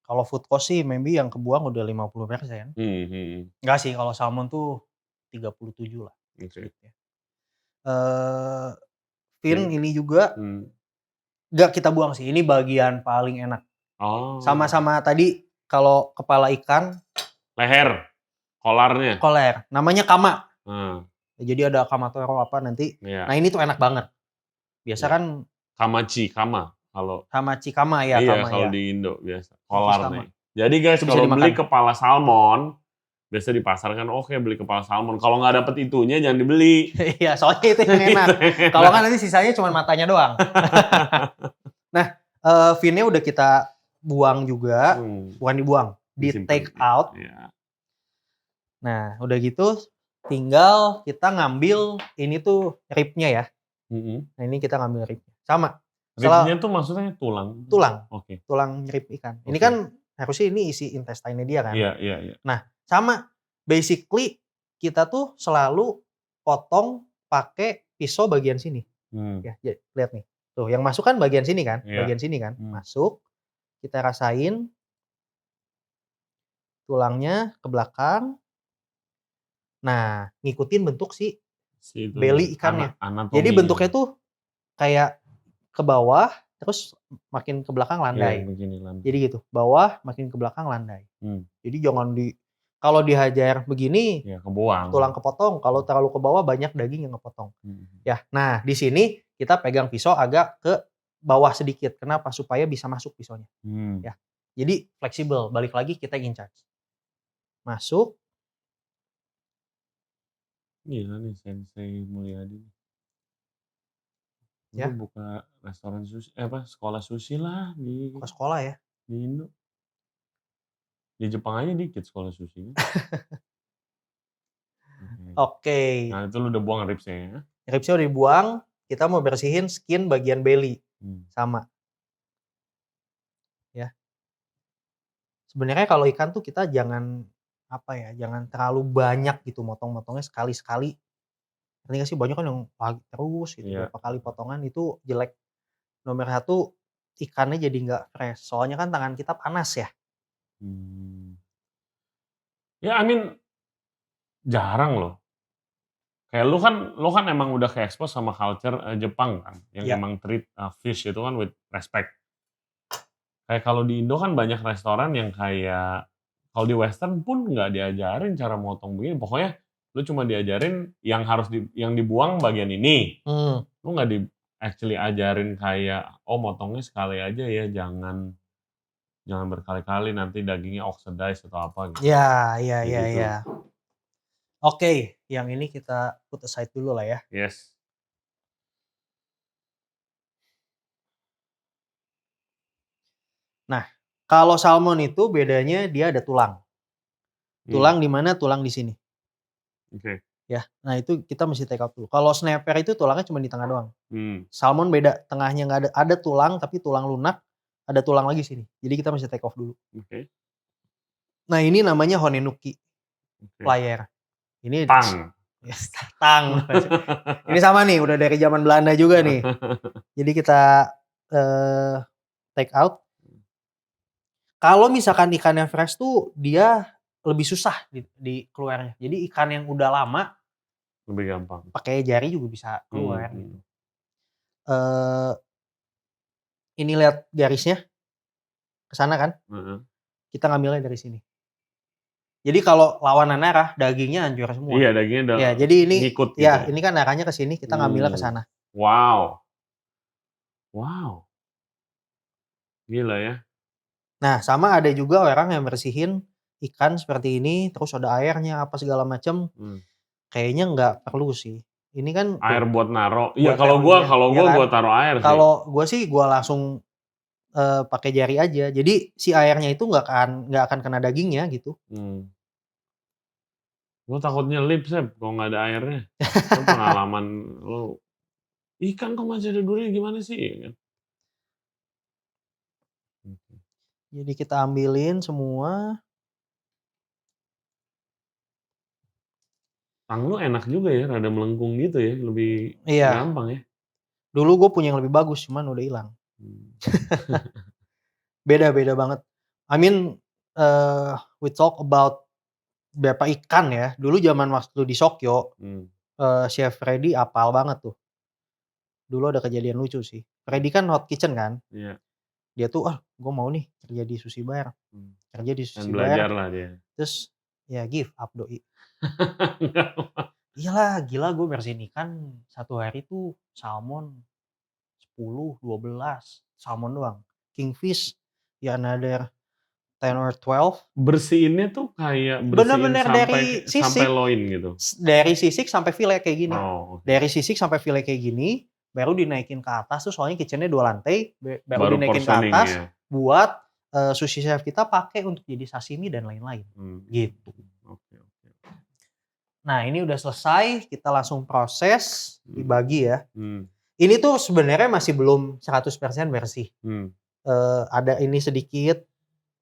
Kalau food cost sih maybe yang kebuang udah 50%. Enggak sih, kalau salmon tuh 37 lah. Oke. Fin ini juga nggak kita buang sih. Ini bagian paling enak. Oh. Sama-sama tadi kalau kepala ikan. Leher, kolarnya. Koler. Namanya kama. Jadi ada kamatoro apa nanti. Iya. Nah ini tuh enak banget. Biasa kan. Kama. Kalau Hamachi kama ya. iya, Kama, kalau ya. di Indo biasa. Kolar Kama. nih. Jadi guys kalau beli kepala salmon, biasa di pasar kan oke beli kepala salmon. Kalau nggak dapet itunya jangan dibeli. Iya, soalnya itu yang enak. Kalau nggak nanti sisanya cuma matanya doang. Nah, finnya udah kita buang juga. Bukan dibuang, di take out. Iya. Nah, udah gitu tinggal kita ngambil ini tuh ribnya ya. Nah, ini kita ngambil ribnya. Sama. Ribnya tuh maksudnya tulang? Tulang. Oke. Tulang rib ikan. Ini kan harusnya ini isi intestine dia kan. Iya. Nah, sama. Basically kita tuh selalu potong pakai pisau bagian sini. Ya, lihat nih. Tuh, yang masuk kan bagian sini kan? Bagian sini kan. Masuk. Kita rasain tulangnya ke belakang. Nah, ngikutin bentuk si belly ikannya. Jadi bentuknya tuh kayak ke bawah, terus makin ke belakang landai. Jadi gitu, bawah makin ke belakang landai. Jadi jangan kalau dihajar begini, ya, kebuang. Tulang kepotong. Kalau terlalu ke bawah banyak daging yang kepotong. Ya, nah di sini kita pegang pisau agak ke bawah sedikit. Kenapa? Supaya bisa masuk pisaunya. Ya, jadi fleksibel. Balik lagi kita in charge. Masuk. Gila nih Sensei Mulyadi. Ya. Lu buka restoran sushi, sekolah sushi lah di. Buka sekolah ya? Di Indo. Di Jepang aja dikit sekolah sushi. Oke. Nah itu lu udah buang ribsnya ya? Ribsnya udah dibuang. Kita mau bersihin skin bagian belly. Sama. Ya. Sebenarnya kalau ikan tuh kita jangan jangan terlalu banyak gitu motong-motongnya sekali-sekali. Ngerti gak sih, banyak kan yang pagi terus gitu, berapa kali potongan itu jelek. Nomor 1 ikannya jadi nggak fresh. Soalnya kan tangan kita panas ya. Ya, jarang loh. Kayak lu kan emang udah ke-expose sama culture Jepang kan, yang Ya. emang treat fish itu kan with respect. Kayak kalau di Indo kan banyak restoran yang kayak kalau di Western pun nggak diajarin cara motong begini. Pokoknya lu cuma diajarin yang yang dibuang bagian ini. Lu nggak actually ajarin kayak motongnya sekali aja ya, jangan berkali-kali nanti dagingnya oxidize atau apa gitu. Ya, Kayak gitu. ya. Oke, yang ini kita put aside dulu lah ya. Yes. Nah, kalau salmon itu bedanya dia ada tulang. Tulang di mana? Tulang di sini. Oke. Ya, nah itu kita mesti take out dulu. Kalau snapper itu tulangnya cuma di tengah doang. Hmm. Salmon beda, tengahnya nggak ada. Ada tulang tapi tulang lunak, ada tulang lagi sini. Jadi kita mesti take off dulu. Oke. Nah ini namanya honenuki Oke. flyer. Ini Tang. Yes, tang. Ini sama nih, udah dari zaman Belanda juga nih. Jadi kita take out. Kalau misalkan ikannya fresh tuh dia lebih susah di keluarnya. Jadi ikan yang udah lama Lebih gampang. pakai jari juga bisa keluar gitu. Ini lihat garisnya ke sana kan? Kita ngambilnya dari sini. Jadi kalau lawanan arah dagingnya hancur semua. Iya, dagingnya udah Ya, jadi ini ngikut ya, gitu. ini kan arahnya ke sini, kita ngambilnya ke sana. Wow. Gila ya. Nah, sama ada juga orang yang bersihin ikan seperti ini, terus ada airnya apa segala macam. Kayaknya nggak perlu sih. Ini kan Air buat naro. Iya, buat kalau ya gua kan? taruh air sih. Kalau gua sih gua langsung pakai jari aja. Jadi si airnya itu nggak akan kena dagingnya gitu. Gua takut nyelip, Sep, kalau nggak ada airnya. Itu pengalaman lu. Ikan kok masih ada durinya gimana sih? Jadi kita ambilin semua. Tang lu enak juga ya, rada melengkung gitu ya, lebih Iya. gampang ya. Dulu gue punya yang lebih bagus, cuman udah hilang. Beda banget. We talk about berapa ikan ya. Dulu zaman waktu di Sokyo, Chef Freddy apal banget tuh. Dulu ada kejadian lucu sih. Freddy kan hot kitchen kan. Iya. Dia tuh, gue mau nih kerja di sushi bar. Kerja di sushi bar. Belajar lah dia. Terus ya give up doi. Iyalah, gila gue bersihin ikan satu hari tuh salmon 10, 12 salmon doang. Kingfish ya another 10 or 12. Bersihinnya tuh kayak bersihin Bener-bener dari sampai sisik. loin gitu. Dari sisik sampai file kayak gini. Oh, okay. Dari sisik sampai file kayak gini, baru dinaikin ke atas tuh soalnya kitchennya 2 lantai, baru dinaikin ke atas ya. buat sushi chef kita pakai untuk jadi sashimi dan lain-lain. Gitu. Okay. Nah, ini udah selesai, kita langsung proses, dibagi ya. Ini tuh sebenarnya masih belum 100% bersih. Ada ini sedikit,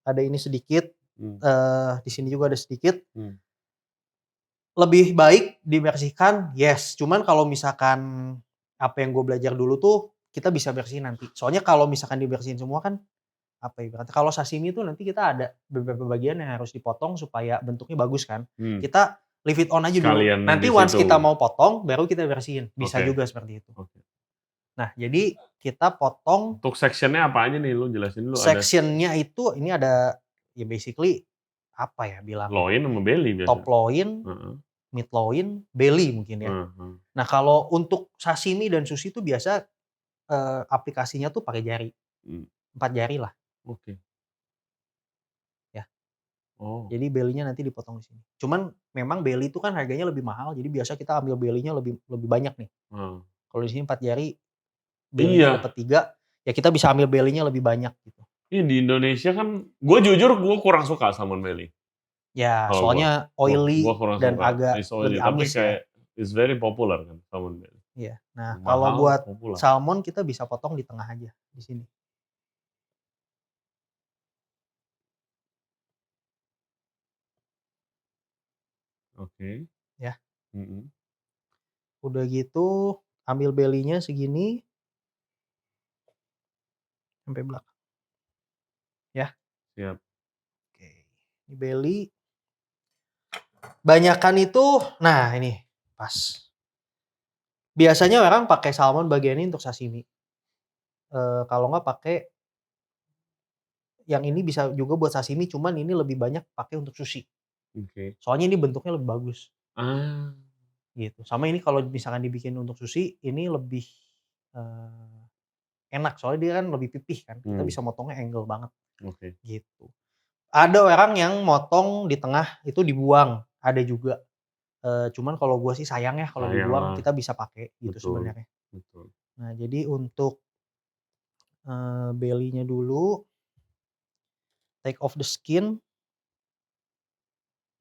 ada ini sedikit, di sini juga ada sedikit. Lebih baik dibersihkan, yes. Cuman kalau misalkan apa yang gue belajar dulu tuh kita bisa bersihin nanti. Soalnya kalau misalkan dibersihin semua kan apa ya? Kalau sashimi tuh nanti kita ada beberapa bagian yang harus dipotong supaya bentuknya bagus kan. Kita leave it on aja dulu. Nanti once kita mau potong baru kita bersihin. Bisa juga seperti itu. Nah, jadi kita potong. Untuk sectionnya apa aja nih, lu jelasin dulu. Sectionnya itu ini ada ya basically apa ya bilang? Loin sama belly biasa. Top loin, mid loin, belly mungkin ya. Nah, kalau untuk sashimi dan sushi itu biasa aplikasinya tuh pakai jari. 4 jari lah. Oke. Ya. Jadi belly-nya nanti dipotong di sini. Cuman memang belly itu kan harganya lebih mahal, jadi biasa kita ambil belly-nya lebih banyak nih. Kalau di sini 4 jari, belly-nya dapat 3, ya kita bisa ambil belly-nya lebih banyak gitu. Iya, di Indonesia kan, gue jujur gue kurang suka salmon belly. Ya, soalnya oily dan suka. agak lebih amis ya. It's very popular kan salmon belly. Iya. Nah, kalau buat salmon kita bisa potong di tengah aja di sini. Oke. Ya. Udah gitu ambil belly-nya segini. sampai belakang. Ya. Siap. Oke. Ini belly. Banyakan itu, nah ini pas. Biasanya orang pakai salmon bagian ini untuk sashimi. Kalau nggak pakai yang ini bisa juga buat sashimi, cuman ini lebih banyak pakai untuk sushi. Oke. Soalnya ini bentuknya lebih bagus. Ah. Gitu. Sama ini kalau misalkan dibikin untuk sushi, ini lebih enak soalnya dia kan lebih pipih kan. Kita bisa motongnya angle banget. Oke. Gitu. Ada orang yang motong di tengah itu dibuang, ada juga. Cuman kalau gua sih sayang ya kalau Sayang dibuang lah. kita bisa pakai gitu Betul. sebenarnya. Betul. Nah, jadi untuk belly-nya dulu, take off the skin.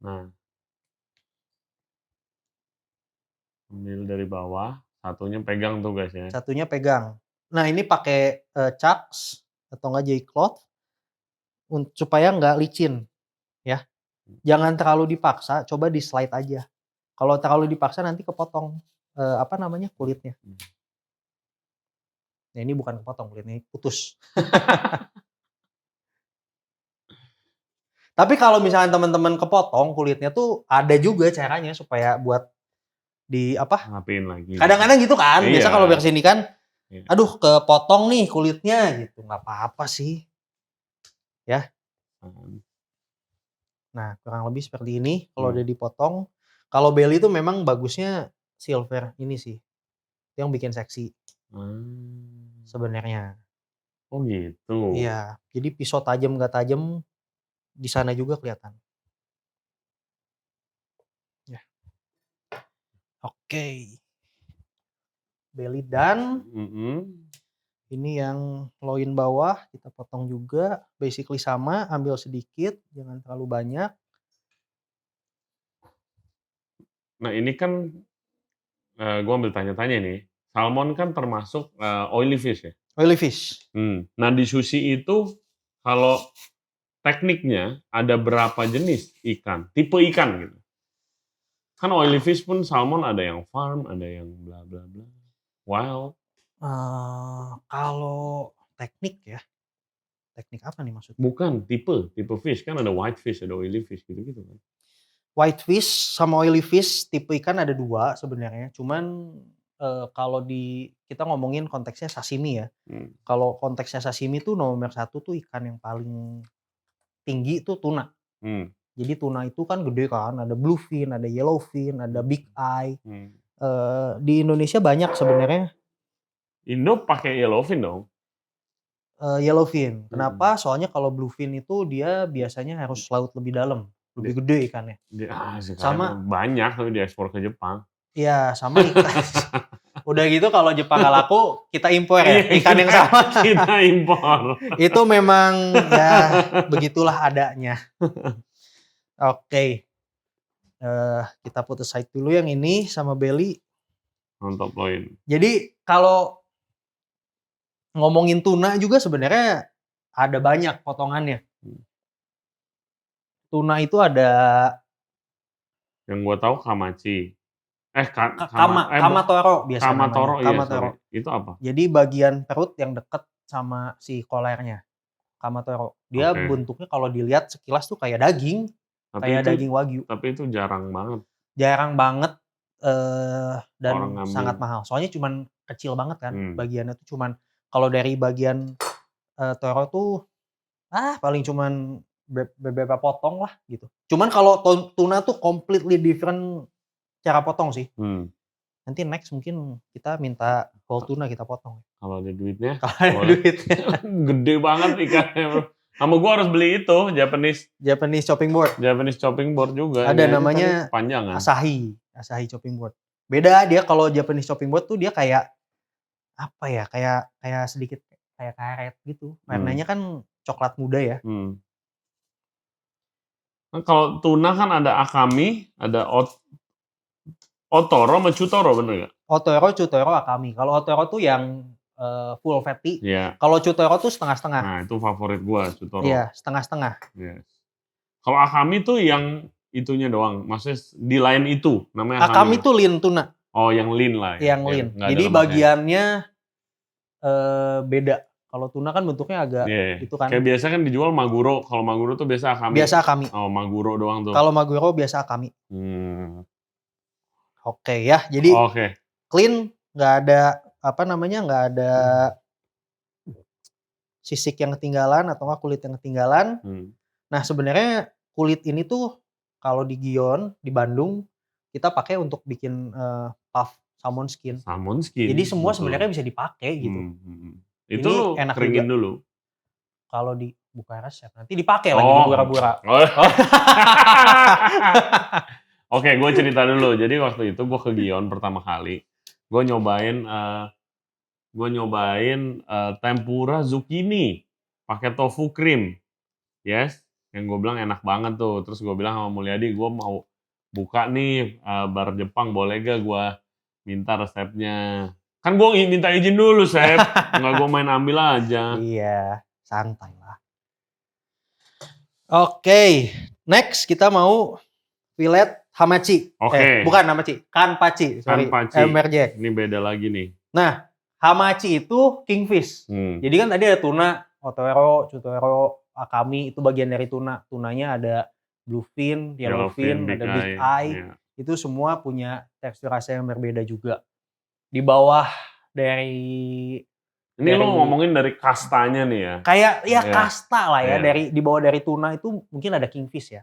Nah, ambil dari bawah, satunya pegang tuh guys ya. Satunya pegang. Nah, ini pakai chucks atau enggak J-cloth supaya nggak licin ya. Jangan terlalu dipaksa, coba di slide aja. Kalau terlalu dipaksa nanti kepotong kulitnya. Nah, ini bukan kepotong kulitnya, putus. Tapi kalau misalnya teman-teman kepotong kulitnya tuh ada juga caranya supaya buat Ngapain lagi? Kadang-kadang gitu kan. Iya. Biasa kalau versi ini kan, Iya. aduh kepotong nih kulitnya gitu. Nggak apa-apa sih. Ya. Nah, kurang lebih seperti ini kalau udah dipotong. Kalau belly itu memang bagusnya silver ini sih. Itu yang bikin seksi sebenarnya. Oh gitu. Iya, jadi pisau tajam nggak tajam di sana juga kelihatan. Ya. Oke. Belly done. Ini yang loin bawah kita potong juga, basically sama, ambil sedikit, jangan terlalu banyak. Nah ini kan, gua ambil tanya-tanya nih, salmon kan termasuk oily fish ya? Oily fish. Nah di sushi itu kalau tekniknya ada berapa jenis ikan, tipe ikan gitu? Kan oily fish pun salmon ada yang farm, ada yang bla bla bla, wild. Kalau teknik ya, teknik apa nih maksudnya? Bukan, tipe fish kan ada white fish, ada oily fish gitu-gitu kan. White fish sama oily fish tipe ikan ada 2 sebenarnya. Cuman kalau kita ngomongin konteksnya sashimi ya. Kalau konteksnya sashimi tuh nomor 1 tuh ikan yang paling tinggi tuh tuna. Jadi tuna itu kan gede kan, ada bluefin, ada yellowfin, ada big eye. Di Indonesia banyak sebenarnya. Indo pakai yellowfin dong. Yellowfin. Kenapa? Soalnya kalau bluefin itu dia biasanya harus laut lebih dalam, lebih gede ikannya. Sama banyak tapi diekspor ke Jepang. Iya, sama ikan. Udah gitu kalau Jepang nggak laku, kita impor ya ikan yang sama. Kita impor. Itu memang ya begitulah adanya. Oke. Kita put aside dulu yang ini sama belly. Mantap loin. Jadi kalau ngomongin tuna juga sebenarnya ada banyak potongannya. Tuna itu ada yang gua tahu kamachi. Kamatoro biasanya. Kamatoro, Kamatoro. Iya, itu apa? Jadi bagian perut yang dekat sama si kolernya. Kamatoro. Dia bentuknya kalau dilihat sekilas tuh kayak daging. Kayak daging wagyu. Tapi itu jarang banget. Jarang banget dan sangat mahal. Soalnya cuman kecil banget kan. Bagiannya tuh cuman kalau dari bagian toro tuh paling cuman beberapa potong lah gitu. Cuman kalau tuna tuh completely different cara potong sih. Nanti next mungkin kita minta whole tuna kita potong. Kalau ada duitnya. Kalau ada duitnya. Gede banget ikannya bro. Sama gue harus beli itu Japanese chopping board. Japanese chopping board juga. Ada namanya panjangan. Asahi chopping board. Beda dia kalau Japanese chopping board tuh dia kayak apa ya? Kayak sedikit kayak karet gitu. Warnanya kan coklat muda ya. Nah, kalau tuna kan ada akami, ada otoro sama chutoro, bener gak? Otoro, chutoro, akami. Kalau otoro tuh yang full fatty. Yeah. Kalau chutoro tuh setengah-setengah. Nah itu favorit gua, chutoro. Iya, setengah-setengah. Yes. Kalau akami tuh yang itunya doang, maksudnya di lain itu namanya akami. Akami tuh lean tuna. Oh, yang lean lah. Yang lean. Jadi bagiannya beda. Kalau tuna kan bentuknya agak Iya. itu kan. Kayak biasa kan dijual maguro. Kalau maguro tuh biasa akami. Biasa akami. Oh, maguro doang tuh. Kalau maguro biasa akami. Oke ya, jadi Oke. clean, nggak ada nggak ada sisik yang ketinggalan atau nggak kulit yang ketinggalan. Nah sebenarnya kulit ini tuh kalau di Gion di Bandung kita pakai untuk bikin puff salmon skin. Salmon skin. Jadi semua betul. sebenarnya bisa dipakai gitu. Itu Ini lu enak keringin juga. dulu. Kalau di buka resep nanti dipakai lagi di bura-bura. Oke, gue cerita dulu. Jadi waktu itu gue ke Gion pertama kali. Gue nyobain tempura zucchini pakai tofu cream. Yes, yang gue bilang enak banget tuh. Terus gue bilang sama Mulyadi, gue mau buka nih bar Jepang, boleh gak gue minta resepnya? Kan gue minta izin dulu, Sep. Nggak gue main ambil aja. Iya, santai lah. Oke, next kita mau fillet hamachi. Oke. Bukan hamachi, kanpachi. Sorry, Kanpachi. Merjek. Ini beda lagi nih. Nah, hamachi itu kingfish. Jadi kan tadi ada tuna, otoro, chutoro, akami, itu bagian dari tuna. Tunanya ada bluefin, yellowfin, ada big eye. Yeah. Itu semua punya tekstur rasa yang berbeda juga. Di bawah dari Ini lo ngomongin dari kastanya nih ya? Kayak kasta lah ya. Yeah. Di bawah dari tuna itu mungkin ada kingfish ya.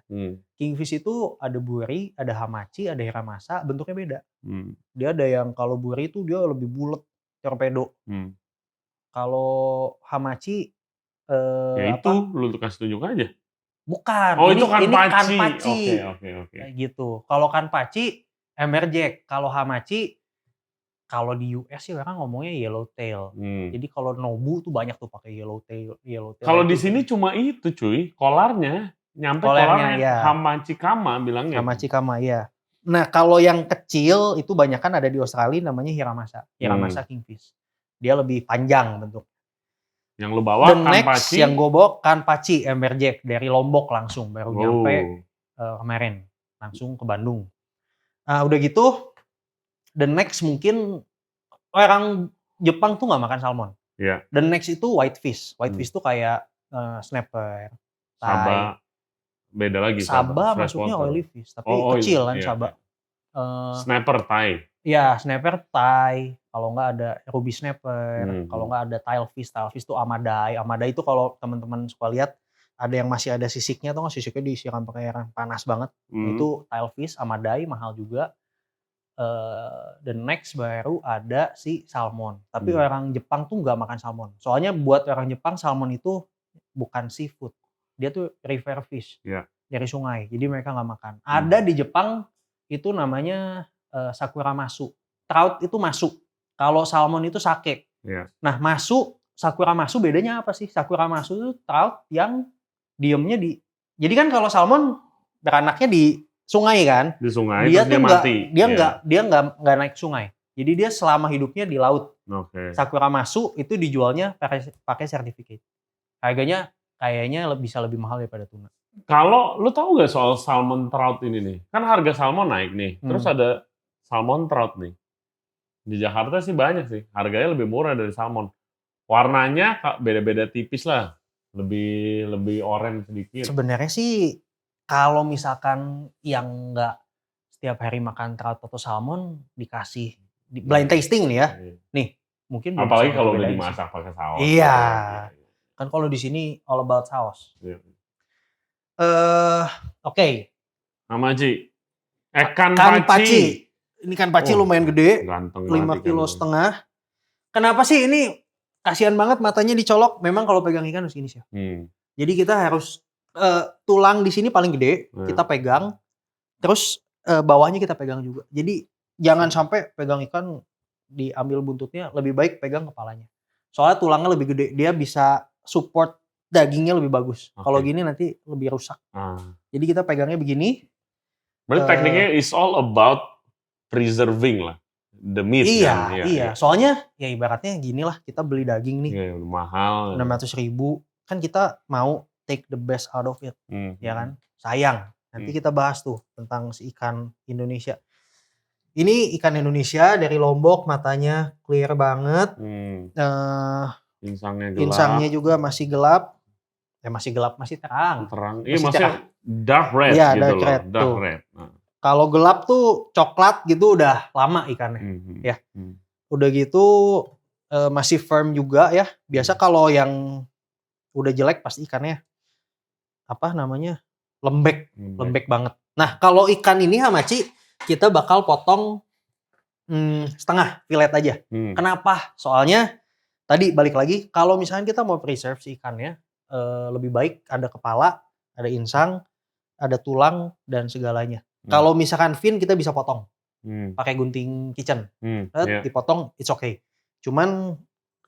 Kingfish itu ada buri, ada hamachi, ada hiramasa, bentuknya beda. Dia ada yang kalau buri itu dia lebih bulat, torpedo. Kalau hamachi ya itu lu kasih tunjuk aja. Bukan. Oh, ini itu kanpachi. Oke. Oke. Kayak gitu. Kalau kanpachi hammerjack, kalau hamachi kalau di US sih orang ngomongnya yellowtail. Jadi kalau Nobu tuh banyak tuh pakai yellowtail. Kalau di sini cuma itu cuy, kolarnya ya. hamachi kama bilangnya. Hamachi kama ya. Nah kalau yang kecil itu banyak kan ada di Australia namanya hiramasa. Hiramasa kingfish. Dia lebih panjang bentuk. Yang lu bawa kanpachi. Next yang gue bawa kanpachi hammerjack dari Lombok langsung baru nyampe kemarin langsung ke Bandung. Nah udah gitu. The next mungkin orang Jepang tuh nggak makan salmon. Yeah. The next itu whitefish. Whitefish tuh kayak snapper, saba, beda lagi. Saba maksudnya oily fish, tapi kecil kan saba. Snapper Thai. Ya snapper Thai. Kalau nggak ada ruby snapper, kalau nggak ada tailfish tuh amadai. Amadai itu kalau teman-teman suka lihat ada yang masih ada sisiknya tuh nggak, sisiknya disiram pakai air panas banget. Itu tailfish, amadai mahal juga. The next baru ada si salmon. Tapi orang Jepang tuh nggak makan salmon. Soalnya buat orang Jepang salmon itu bukan seafood. Dia tuh river fish dari sungai. Jadi mereka nggak makan. Ada di Jepang itu namanya sakura masu. Trout itu masu. Kalau salmon itu sake. Nah sakura masu bedanya apa sih? Sakura masu itu trout yang diemnya di. Jadi kan kalau salmon beranaknya di sungai kan, di sungai dia tuh mati. Dia nggak naik sungai. Jadi dia selama hidupnya di laut. Sakura masu itu dijualnya pakai sertifikat. Harganya kayaknya bisa lebih mahal daripada tuna. Kalau lu tahu nggak soal salmon trout ini nih? Kan harga salmon naik nih. Terus ada salmon trout nih. Di Jakarta sih banyak sih. Harganya lebih murah dari salmon. Warnanya beda-beda tipis lah. Lebih oranye sedikit. Sebenarnya sih kalau misalkan yang nggak setiap hari makan trout atau salmon dikasih blind tasting nih ya, nih mungkin apalagi kalau udah dimasak pakai saus. Iya, kan kalau di sini all about saus. Oke. Hamachi. Kanpachi. Ini kanpachi lumayan gede, 5,5 kilo. Kenapa sih ini kasihan banget matanya dicolok? Memang kalau pegang ikan harus gini sih. Jadi kita harus tulang di sini paling gede, kita pegang, terus bawahnya kita pegang juga. Jadi jangan sampai pegang ikan diambil buntutnya, lebih baik pegang kepalanya. Soalnya tulangnya lebih gede, dia bisa support dagingnya lebih bagus. Kalau gini nanti lebih rusak. Jadi kita pegangnya begini. Berarti tekniknya is all about preserving lah, the meat. Iya. Soalnya ya ibaratnya gini lah, kita beli daging nih, mahal. 600.000, kan kita mau take the best out of it, ya kan? Sayang. Nanti kita bahas tuh tentang si ikan Indonesia. Ini ikan Indonesia dari Lombok, matanya clear banget. Insangnya gelap. Insangnya juga masih gelap. Masih gelap, masih terang. Terang. Iya Masih maksudnya dark red Iya, gitu dark loh. red, Dark tuh. red. Nah. Kalau gelap tuh coklat gitu udah lama ikannya. Ya. Udah gitu masih firm juga ya. Biasa kalau yang udah jelek pasti ikannya lembek banget. Nah, kalau ikan ini Hamachi kita bakal potong setengah fillet aja. Kenapa? Soalnya tadi balik lagi, kalau misalnya kita mau preserve si ikannya, lebih baik ada kepala, ada insang, ada tulang, dan segalanya. Kalau misalkan fin kita bisa potong. Pakai gunting kitchen. Dipotong, it's okay. Cuman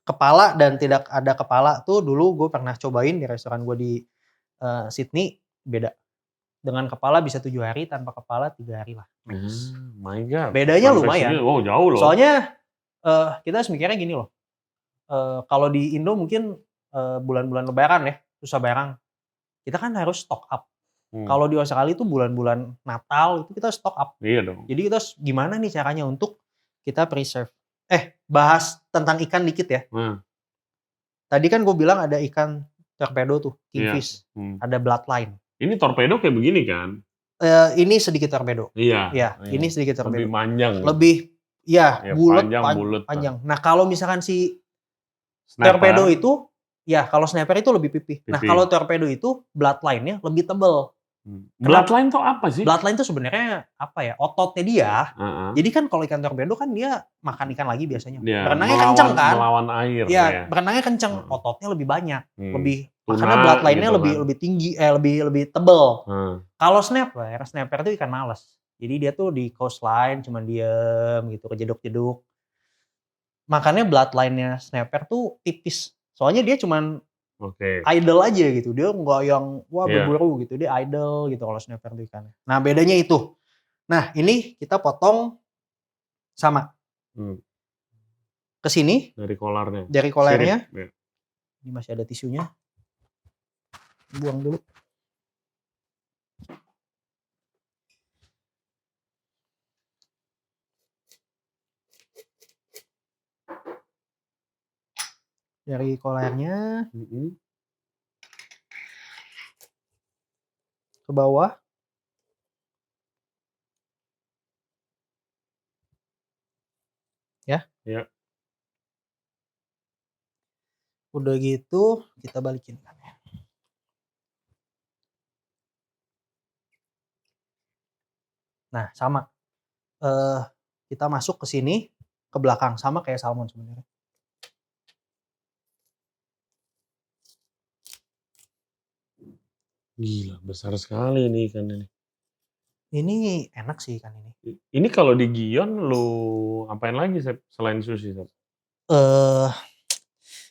kepala dan tidak ada kepala tuh dulu gue pernah cobain di restoran gue di Sydney, beda. Dengan kepala bisa 7 hari, tanpa kepala 3 hari lah. My God. Bedanya lumayan. Oh jauh loh. Soalnya kita harus mikirnya gini loh. Kalau di Indo mungkin bulan-bulan lebaran ya, susah barang. Kita kan harus stock up. Kalau di Australia itu bulan-bulan Natal itu kita stock up. Iya dong. Jadi kita gimana nih caranya untuk kita preserve. Bahas tentang ikan dikit ya. Tadi kan gue bilang ada ikan torpedo tuh, kingfish. Ada bloodline. Ini torpedo kayak begini kan? Ini sedikit torpedo. Iya. Ini sedikit torpedo. Lebih panjang. Bulat, bulat. panjang. Nah kalau misalkan si Snapper. torpedo itu, kalau snapper itu lebih pipih. Nah kalau torpedo itu bloodline-nya lebih tebel. Bloodline tuh apa sih? Bloodline tuh sebenarnya ototnya dia. Jadi kan kalau ikan torpedo kan dia makan ikan lagi biasanya. Berenangnya kenceng kan? Melawan air. Berenangnya kenceng. Ototnya lebih banyak. Makanya bloodline-nya gitu lebih tinggi, lebih tebel. Kalau snapper itu ikan malas. Jadi dia tuh di coastline cuma diem gitu, kejeduk-jeduk. Makanya bloodline-nya snapper tuh tipis. Soalnya dia cuman idle aja gitu. Dia nggak yang berburu gitu. Dia idle gitu kalau snapper itu ikannya. Nah bedanya itu. Nah ini kita potong sama. Ke sini. Dari kolarnya. Ini masih ada tisunya. Buang dulu. Dari kolarnya ke bawah. Ya. Udah gitu kita balikin ikannya. Nah sama. Kita masuk ke sini, ke belakang. Sama kayak salmon sebenarnya. Gila, besar sekali ini ikan ini. Ini enak sih ikan ini. Ini kalau di Gion lu apain lagi Sep, selain sushi Sep?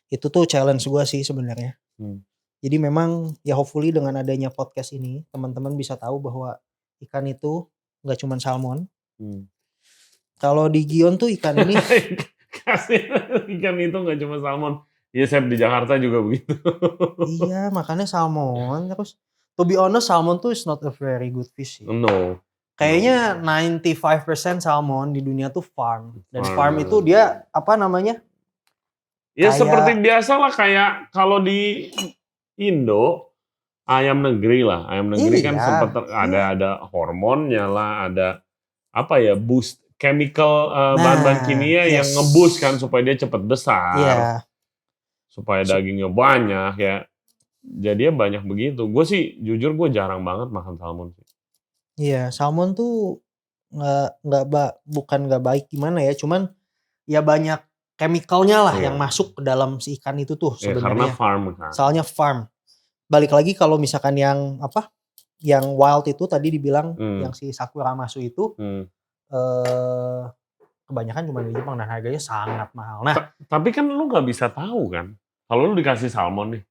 Itu tuh challenge gue sih sebenarnya. Jadi memang ya hopefully dengan adanya podcast ini teman-teman bisa tahu bahwa ikan itu nggak cuma salmon. Kalau di Gion tuh ikan ini ikan itu nggak cuma salmon. Iya Sep, di Jakarta juga begitu. Iya makanya salmon. Terus to be honest salmon tuh is not a very good fish sih. No. Kayaknya 95% salmon di dunia tuh farm. Dan farm itu dia Ya seperti biasa lah kayak kalau di Indo ayam negeri lah. Ayam negeri kan sempat ada hormonnya lah, ada boost chemical bahan-bahan kimia yang ngeboost kan supaya dia cepat besar. Supaya dagingnya banyak ya. Jadi ya banyak begitu. Gue sih jujur gue jarang banget makan salmon sih. Iya, salmon tuh bukan nggak baik gimana ya, cuman ya banyak chemicalnya lah yang masuk ke dalam si ikan itu tuh sebenarnya. Karena farm kan. Soalnya farm. Balik lagi kalau misalkan yang wild itu tadi dibilang yang si Sakuramasu itu kebanyakan cuma di Jepang dan harganya sangat mahal. Nah, tapi kan lu nggak bisa tahu kan. Kalau lu dikasih salmon nih,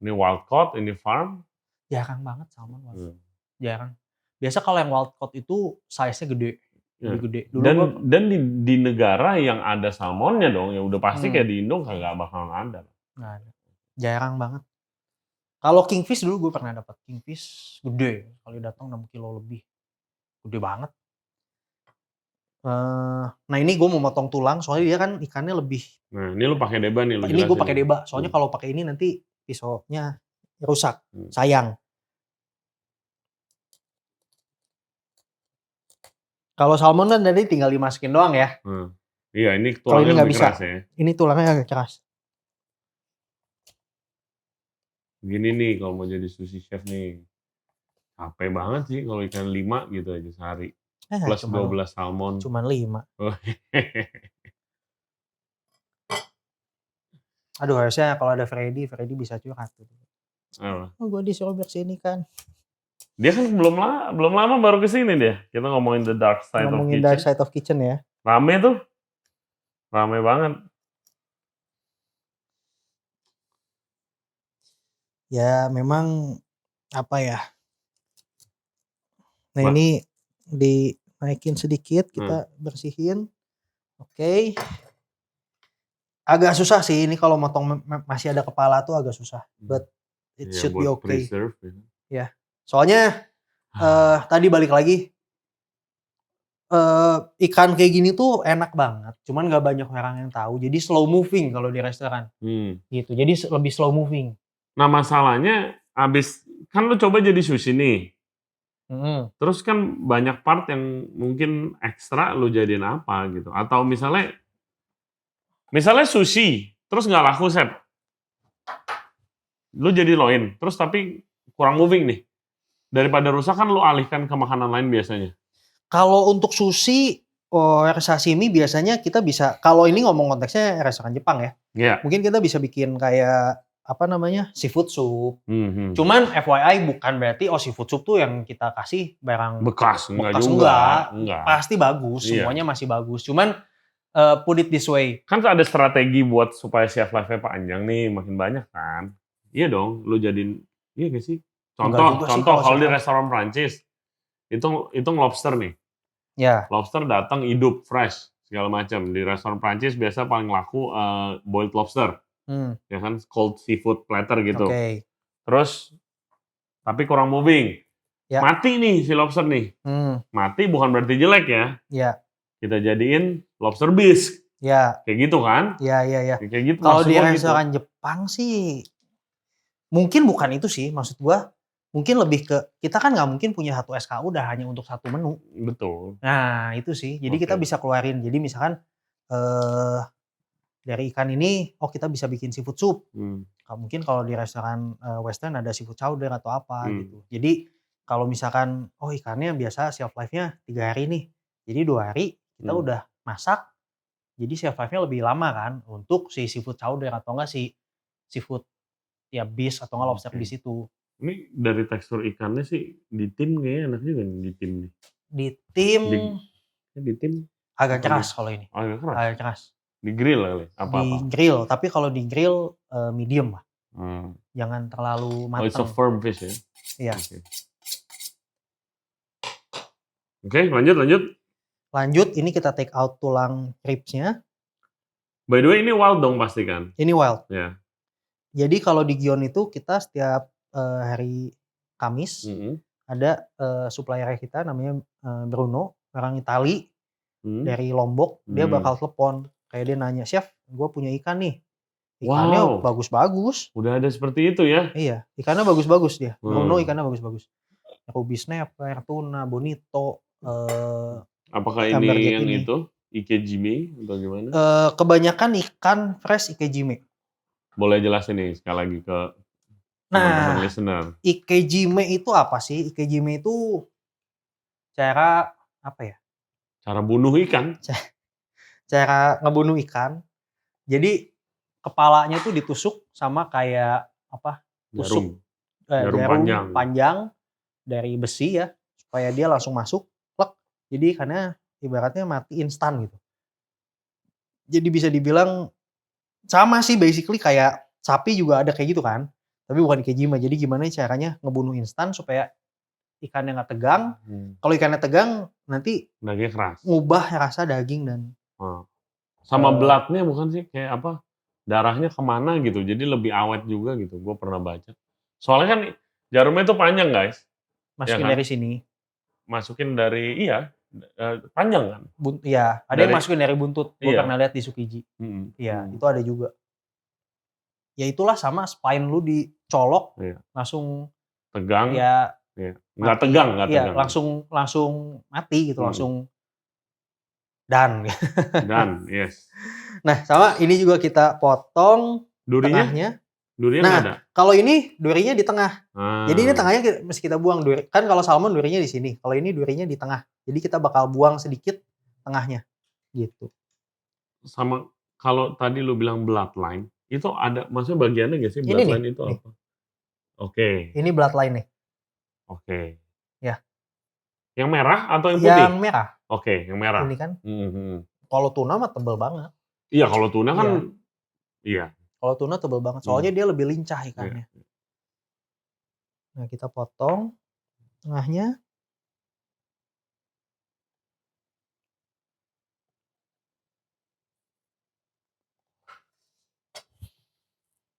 ini wild caught, ini farm. Jarang banget salmon wild. Jarang. Biasa kalau yang wild caught itu size-nya gede. Lebih gede. Dulu dan di negara yang ada salmonnya dong, ya udah pasti kayak di Indo kagak bakalan ada. Nggak ada. Jarang banget. Kalau kingfish dulu gue pernah dapat kingfish gede. Kali datang 6 kilo lebih. Gede banget. Nah ini gue mau motong tulang soalnya dia kan ikannya lebih. Nah, ini lu pakai deba nih, lu Ini gue jelasin pakai nih. deba. Soalnya kalau pakai ini nanti pisaunya rusak. Sayang. Kalau salmon kan tadi tinggal dimasukin doang ya. Iya, ini Kalau ini tulangnya nggak lebih bisa. keras ya. Ini tulangnya agak keras. Gini nih kalau mau jadi sushi chef nih. Capek banget sih kalau ikan 5 gitu aja sehari. Plus 12 salmon. Cuman 5. Aduh harusnya kalau ada Freddy bisa curhat. Apa? Oh gue disuruh bersihin ikan. Dia kan belum lama baru kesini dia. Kita ngomongin The Dark Side of Kitchen. Dark Side of Kitchen ya. Rame tuh. Rame banget. Ya memang apa ya. Nah ini dinaikin sedikit, kita bersihin. Oke. Agak susah sih ini kalau motong masih ada kepala tuh agak susah. But it should be okay. Ya. Soalnya tadi balik lagi ikan kayak gini tuh enak banget. Cuman gak banyak orang yang tahu. Jadi slow moving kalau di restoran. Gitu. Jadi lebih slow moving. Nah masalahnya kan lu coba jadi sushi nih. Terus kan banyak part yang mungkin ekstra lu jadiin apa gitu. Atau misalnya sushi, terus nggak laku, Sep. Lu jadi loin, terus tapi kurang moving nih. Daripada rusak kan lu alihkan ke makanan lain biasanya. Kalau untuk sushi, sashimi biasanya kita bisa, kalau ini ngomong konteksnya restoran Jepang ya. Yeah. Mungkin kita bisa bikin kayak seafood soup. Cuman FYI bukan berarti seafood soup tuh yang kita kasih barang bekas juga. Enggak. Pasti bagus, semuanya masih bagus. Cuman put it this way. Kan ada strategi buat supaya shelf life-nya panjang nih, makin banyak kan. Iya dong, lu jadiin, iya gak sih? Contoh kalau di restoran Prancis, itu lobster nih. Ya. Lobster datang hidup, fresh, segala macam. Di restoran Prancis biasa paling laku boiled lobster. Ya kan, cold seafood platter gitu. Okay. Terus, tapi kurang moving. Ya. Mati nih si lobster nih. Mati bukan berarti jelek ya. Ya. Kita jadiin lobster bisque. Ya. Kayak gitu kan? Iya. Kayak gitu. Kalau di restoran Jepang sih, mungkin bukan itu sih. Maksud gua, mungkin lebih ke, kita kan nggak mungkin punya satu SKU udah hanya untuk satu menu. Betul. Nah itu sih. Jadi kita bisa keluarin. Jadi misalkan, dari ikan ini, kita bisa bikin seafood soup. Mungkin kalau di restoran Western ada seafood chowder atau apa gitu. Jadi kalau misalkan, ikannya biasa shelf life-nya 3 hari nih. Jadi 2 hari kita udah masak. Jadi shelf life-nya lebih lama kan untuk si seafood chowder atau enggak si seafood ya bisque atau enggak lobster bisque itu. Ini dari tekstur ikannya sih di tim kayaknya enak juga nih di tim nih. Di tim agak keras kalau ini. Agak keras. Agak keras. Di grill kali? Apa-apa? Di grill, tapi kalau di grill medium lah. Jangan terlalu matang. It's a firm fish ya? Iya. Oke, lanjut. Lanjut, ini kita take out tulang ribs-nya. By the way, ini wild dong pasti kan? Ini wild. Ya. Jadi kalau di Gion itu kita setiap hari Kamis ada supplier kita namanya Bruno, orang Itali dari Lombok. Dia bakal telepon, kayak dia nanya, "Chef, gue punya ikan nih. Ikannya bagus-bagus." Udah ada seperti itu ya? Iya, ikannya bagus-bagus dia. Bruno ikannya bagus-bagus. Ruby snapper, tuna, bonito. Apakah ini yang itu? Ikejime atau gimana? Kebanyakan ikan fresh ikejime. Boleh jelasin nih sekali lagi ke teman-teman listener. Ikejime itu apa sih? Ikejime itu cara apa ya? Cara bunuh ikan. Cara ngebunuh ikan. Jadi kepalanya tuh ditusuk sama kayak apa? Tusuk jarum panjang dari besi ya, supaya dia langsung masuk. Jadi ikannya ibaratnya mati instan gitu. Jadi bisa dibilang sama sih basically kayak sapi juga ada kayak gitu kan. Tapi bukan ikejime. Jadi gimana caranya ngebunuh instan supaya ikannya nggak tegang. Kalau ikannya tegang nanti dagingnya keras. Ngubah rasa daging dan sama bloodnya bukan sih kayak apa? Darahnya kemana gitu. Jadi lebih awet juga gitu. Gue pernah baca. Soalnya kan jarumnya itu panjang guys. Masukin ya kan? Dari sini. Masukin dari panjang kan? Iya, ada yang masukin dari buntut. Gue Iya. pernah lihat di Tsukiji. Iya, itu ada juga. Ya itulah sama spine lu dicolok, Iya. langsung Tegang. ya Iya. Nggak tegang. Iya, langsung mati gitu, langsung dan. Yes. Nah, sama ini juga kita potong Durinya? tengahnya. Durinya Nah, nggak ada? kalau ini durinya di tengah. Ah. Jadi ini tengahnya mesti kita buang. Kan kalau salmon durinya di sini. Kalau ini durinya di tengah. Jadi kita bakal buang sedikit tengahnya. Gitu. Sama kalau tadi lu bilang bloodline, itu ada maksudnya bagiannya nggak sih? Ini Bloodline nih, itu nih. apa? Oke. Ini bloodline nih. Oke. Ya. Yang merah atau yang putih? Yang merah. Oke, yang merah. Ini kan. Mhm. Kalau tuna mah tebel banget. Iya, kalau tuna kan iya. Kalau tuna tebel banget. Soalnya dia lebih lincah ikannya. Iya. Nah, kita potong tengahnya.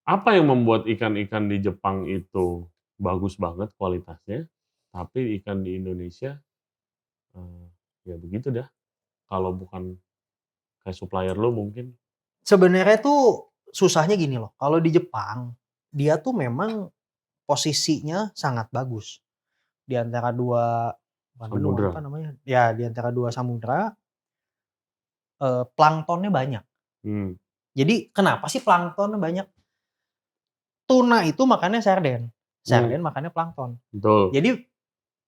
Apa yang membuat ikan-ikan di Jepang itu bagus banget kualitasnya, tapi ikan di Indonesia ya begitu dah. Kalau bukan kayak supplier lo mungkin. Sebenarnya tuh susahnya gini loh. Kalau di Jepang, dia tuh memang posisinya sangat bagus. Di antara dua Samudra. apa namanya? Ya, di antara dua samudra, planktonnya banyak. Jadi kenapa sih planktonnya banyak? Tuna itu makannya sarden. Sarden makannya plankton. Betul. Jadi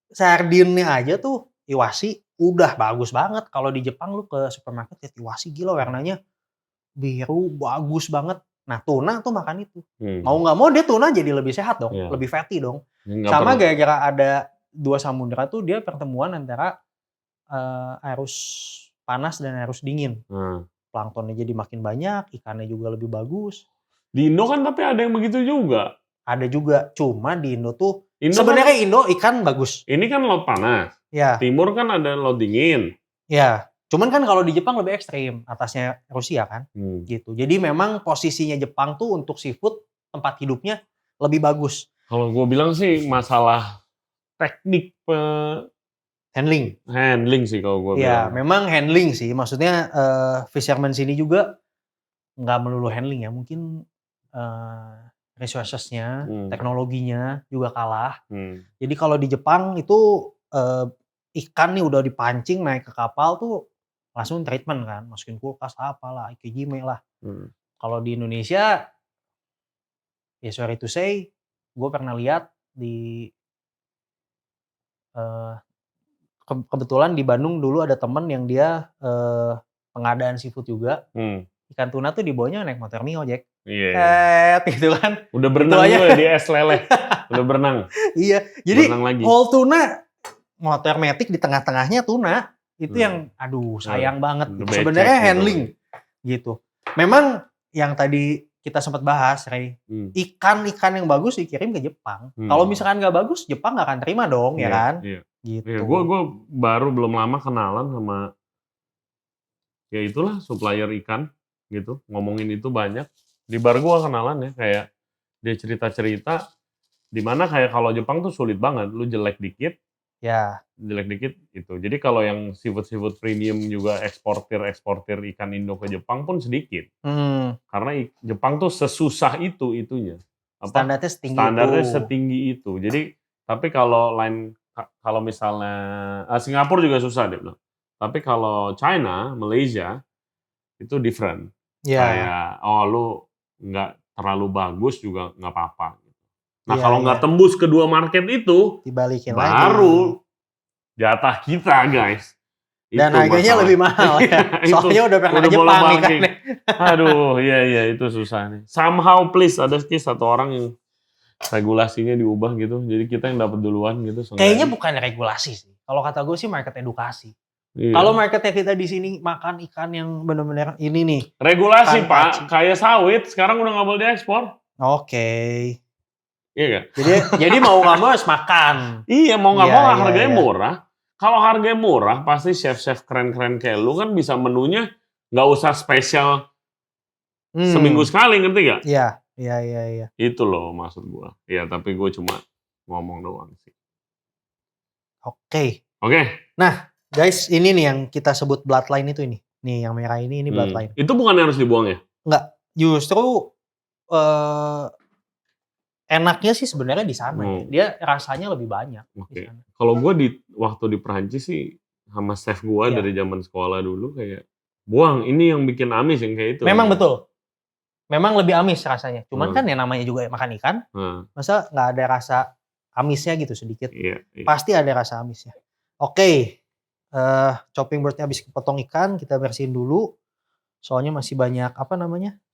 sardinnya aja tuh iwasi udah bagus banget. Kalau di Jepang lu ke supermarket lihat iwasi gila warnanya biru bagus banget. Nah, tuna tuh makan itu. Mau nggak mau dia tuna jadi lebih sehat dong, lebih fatty dong. Sama gara-gara ada dua samudra tuh dia pertemuan antara arus panas dan arus dingin. Planktonnya jadi makin banyak, ikannya juga lebih bagus. Di Indo kan tapi ada yang begitu juga. Ada juga, cuma di Indo tuh sebenarnya kan, Indo ikan bagus. Ini kan laut panas. Ya. Timur kan ada laut dingin. Ya. Cuman kan kalau di Jepang lebih ekstrim, atasnya Rusia kan, gitu. Jadi memang posisinya Jepang tuh untuk seafood tempat hidupnya lebih bagus. Kalau gue bilang sih masalah teknik handling sih kalau gue bilang. Ya, memang handling sih. Maksudnya fisherman sini juga nggak melulu handling ya, mungkin resources-nya, teknologinya juga kalah. Jadi kalau di Jepang itu ikan nih udah dipancing naik ke kapal tuh langsung treatment kan, masukin kulkas apalah, ikejime lah. Kalau di Indonesia, ya sorry to say, gue pernah lihat di kebetulan di Bandung dulu ada temen yang dia pengadaan seafood juga. Ikan tuna tuh dibawanya naik motor Mio, Jack. Iya. Gitu kan. Udah berenang juga di es leleh. Udah berenang. Iya. Jadi whole tuna motor matic di tengah-tengahnya tuna. Itu yang aduh sayang banget. Sebenarnya handling gitu. Memang yang tadi kita sempat bahas, Ray. Ikan-ikan yang bagus dikirim ke Jepang. Kalau misalkan nggak bagus, Jepang nggak akan terima dong, ya kan? Iya. Gitu. Ya, gue baru belum lama kenalan sama ya itulah supplier ikan gitu. Ngomongin itu banyak. Di bar gue kenalan ya, kayak dia cerita-cerita di mana kayak kalau Jepang tuh sulit banget, lu jelek dikit itu. Jadi kalau yang seafood premium juga eksportir ikan Indo ke Jepang pun sedikit. Karena Jepang tuh sesusah itunya. Standarnya setinggi itu. Jadi tapi kalau misalnya Singapura juga susah dia bilang. Tapi kalau China, Malaysia itu different. Kayak lu nggak terlalu bagus juga nggak apa-apa. Nah kalau nggak tembus kedua market itu, dibalikin baru jatah kita guys. Dan harganya lebih mahal ya. Soalnya udah pernah ke Jepang nih kan. Aduh, iya itu susah nih. Somehow please ada satu orang yang regulasinya diubah gitu. Jadi kita yang dapat duluan gitu. Kayaknya bukan regulasi sih. Kalau kata gue sih market edukasi. Kalau marketnya kita di sini makan ikan yang benar-benar ini nih. Regulasi Pak, kayak sawit sekarang udah nggak boleh diekspor. Oke. Iya kan? Jadi mau nggak mau harus makan. Iya mau nggak mau harganya murah. Kalau harganya murah pasti chef keren-keren kayak lu kan bisa menunya nggak usah spesial seminggu sekali, ngerti gak? Iya. Itu loh maksud gua. Iya tapi gue cuma ngomong doang sih. Oke. Nah Guys, ini nih yang kita sebut bloodline itu ini. Nih yang merah ini bloodline. Itu bukan yang harus dibuang ya? Enggak, justru enaknya sih sebenarnya di sana. Ya. Dia rasanya lebih banyak di sana. Kalau gue waktu di Perancis sih sama chef gue dari zaman sekolah dulu kayak buang, ini yang bikin amis yang kayak itu. Memang betul. Memang lebih amis rasanya. Cuman kan ya namanya juga makan ikan. Masa nggak ada rasa amisnya gitu sedikit. Iya. Pasti ada rasa amisnya. Oke. Chopping boardnya habis potong ikan, kita bersihin dulu. Soalnya masih banyak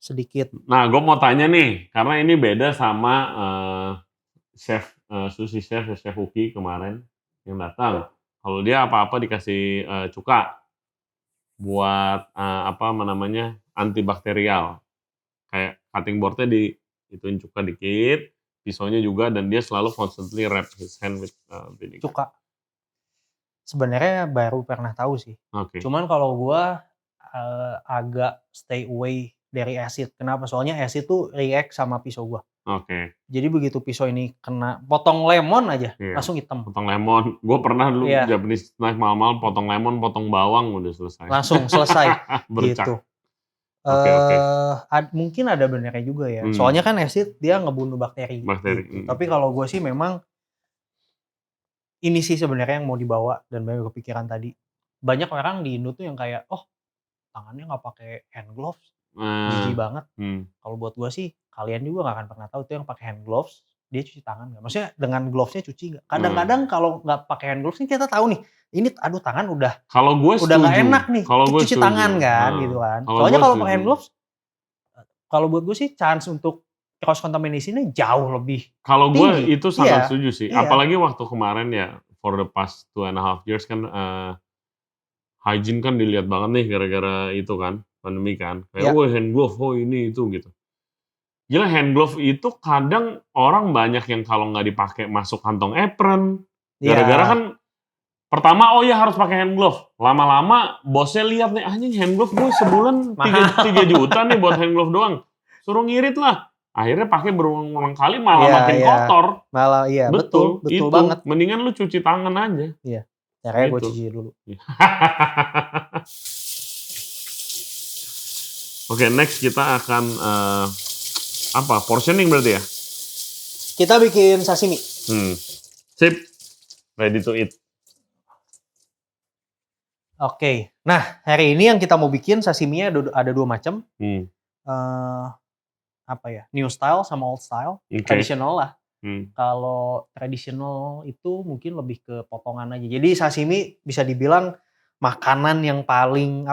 sedikit. Nah, gue mau tanya nih, karena ini beda sama chef sushi chef Uki kemarin yang datang. Kalau dia apa-apa dikasih cuka buat antibakterial. Kayak cutting boardnya ituin cuka dikit, pisaunya juga, dan dia selalu constantly wrap his hand with vinegar. Cuka. Sebenarnya baru pernah tahu sih. Cuman kalau gua agak stay away dari acid. Kenapa? Soalnya acid tuh react sama pisau gua. Jadi begitu pisau ini kena potong lemon aja, langsung hitam. Potong lemon. Gua pernah dulu Japanese knife mahal-mahal, potong lemon, potong bawang, udah selesai. Langsung selesai. Bercak. Gitu. Mungkin ada benarnya juga ya. Soalnya kan acid dia ngebunuh bakteri. Gitu. Tapi kalau gue sih memang ini sih sebenarnya yang mau dibawa dan baru kepikiran tadi. Banyak orang di Indo tuh yang kayak, tangannya nggak pakai hand gloves, jijik banget. Kalau buat gue sih, kalian juga nggak akan pernah tahu tuh yang pakai hand gloves, dia cuci tangan nggak? Maksudnya dengan glovesnya cuci nggak? Kadang-kadang kalau nggak pakai hand gloves nih kita tahu nih, ini aduh tangan udah nggak enak nih, cuci tangan kan gitu kan. Soalnya kalau pakai hand gloves, kalau buat gue sih chance untuk cross contamination-nya jauh lebih kalau gue itu sangat setuju sih. Apalagi waktu kemarin ya, for the past 2.5 years kan hygiene kan dilihat banget nih gara-gara itu kan, pandemi kan. Kayak hand glove, ini itu gitu. Gila, hand glove itu kadang orang banyak yang kalau nggak dipakai masuk kantong apron. Gara-gara kan pertama harus pakai hand glove. Lama-lama bosnya lihat nih, anjing hand glove gue sebulan 3 juta nih buat hand glove doang. Suruh ngirit lah. Akhirnya pakai berulang-ulang kali malah makin kotor. Malah betul banget. Mendingan lu cuci tangan aja. Iya. Caranya gue cuci dulu. Oke, next kita akan portioning berarti ya? Kita bikin sashimi. Sip. Ready to eat. Oke. Nah, hari ini yang kita mau bikin sashiminya ada 2 macam. New style sama old style. Tradisional lah. Kalau tradisional itu mungkin lebih ke potongan aja. Jadi sashimi bisa dibilang makanan yang paling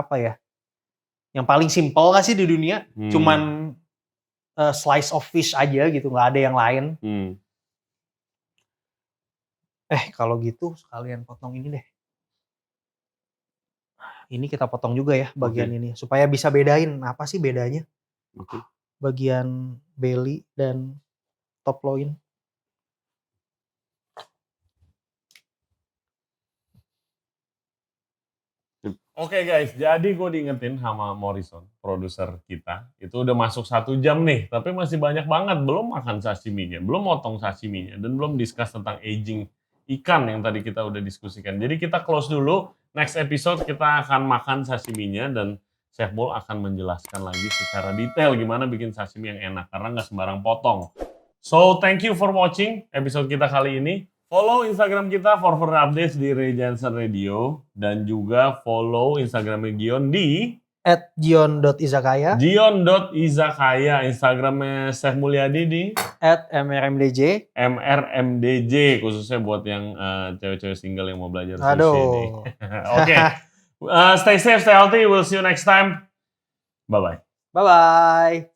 yang paling simple nggak sih di dunia? Cuman slice of fish aja gitu, nggak ada yang lain. Kalau gitu sekalian potong ini deh. Ini kita potong juga ya bagian ini supaya bisa bedain apa sih bedanya. Bagian belly dan top loin. Oke guys, jadi gue diingetin sama Morrison, produser kita, itu udah masuk 1 jam nih, tapi masih banyak banget belum makan sashiminya, belum motong sashiminya, dan belum discuss tentang aging ikan yang tadi kita udah diskusikan. Jadi kita close dulu, next episode kita akan makan sashiminya dan Chef Bowl akan menjelaskan lagi secara detail gimana bikin sashimi yang enak, karena nggak sembarang potong. So, thank you for watching episode kita kali ini. Follow Instagram kita for further updates di Ray Jensen Radio. Dan juga follow Instagramnya Gion di @gion.izakaya. Gion.izakaya. Instagramnya Chef Mulyadi di @mrmdj. mrmdj, khususnya buat yang cewek-cewek single yang mau belajar sushi nih. Oke. Stay safe, stay healthy. We'll see you next time. Bye-bye. Bye-bye.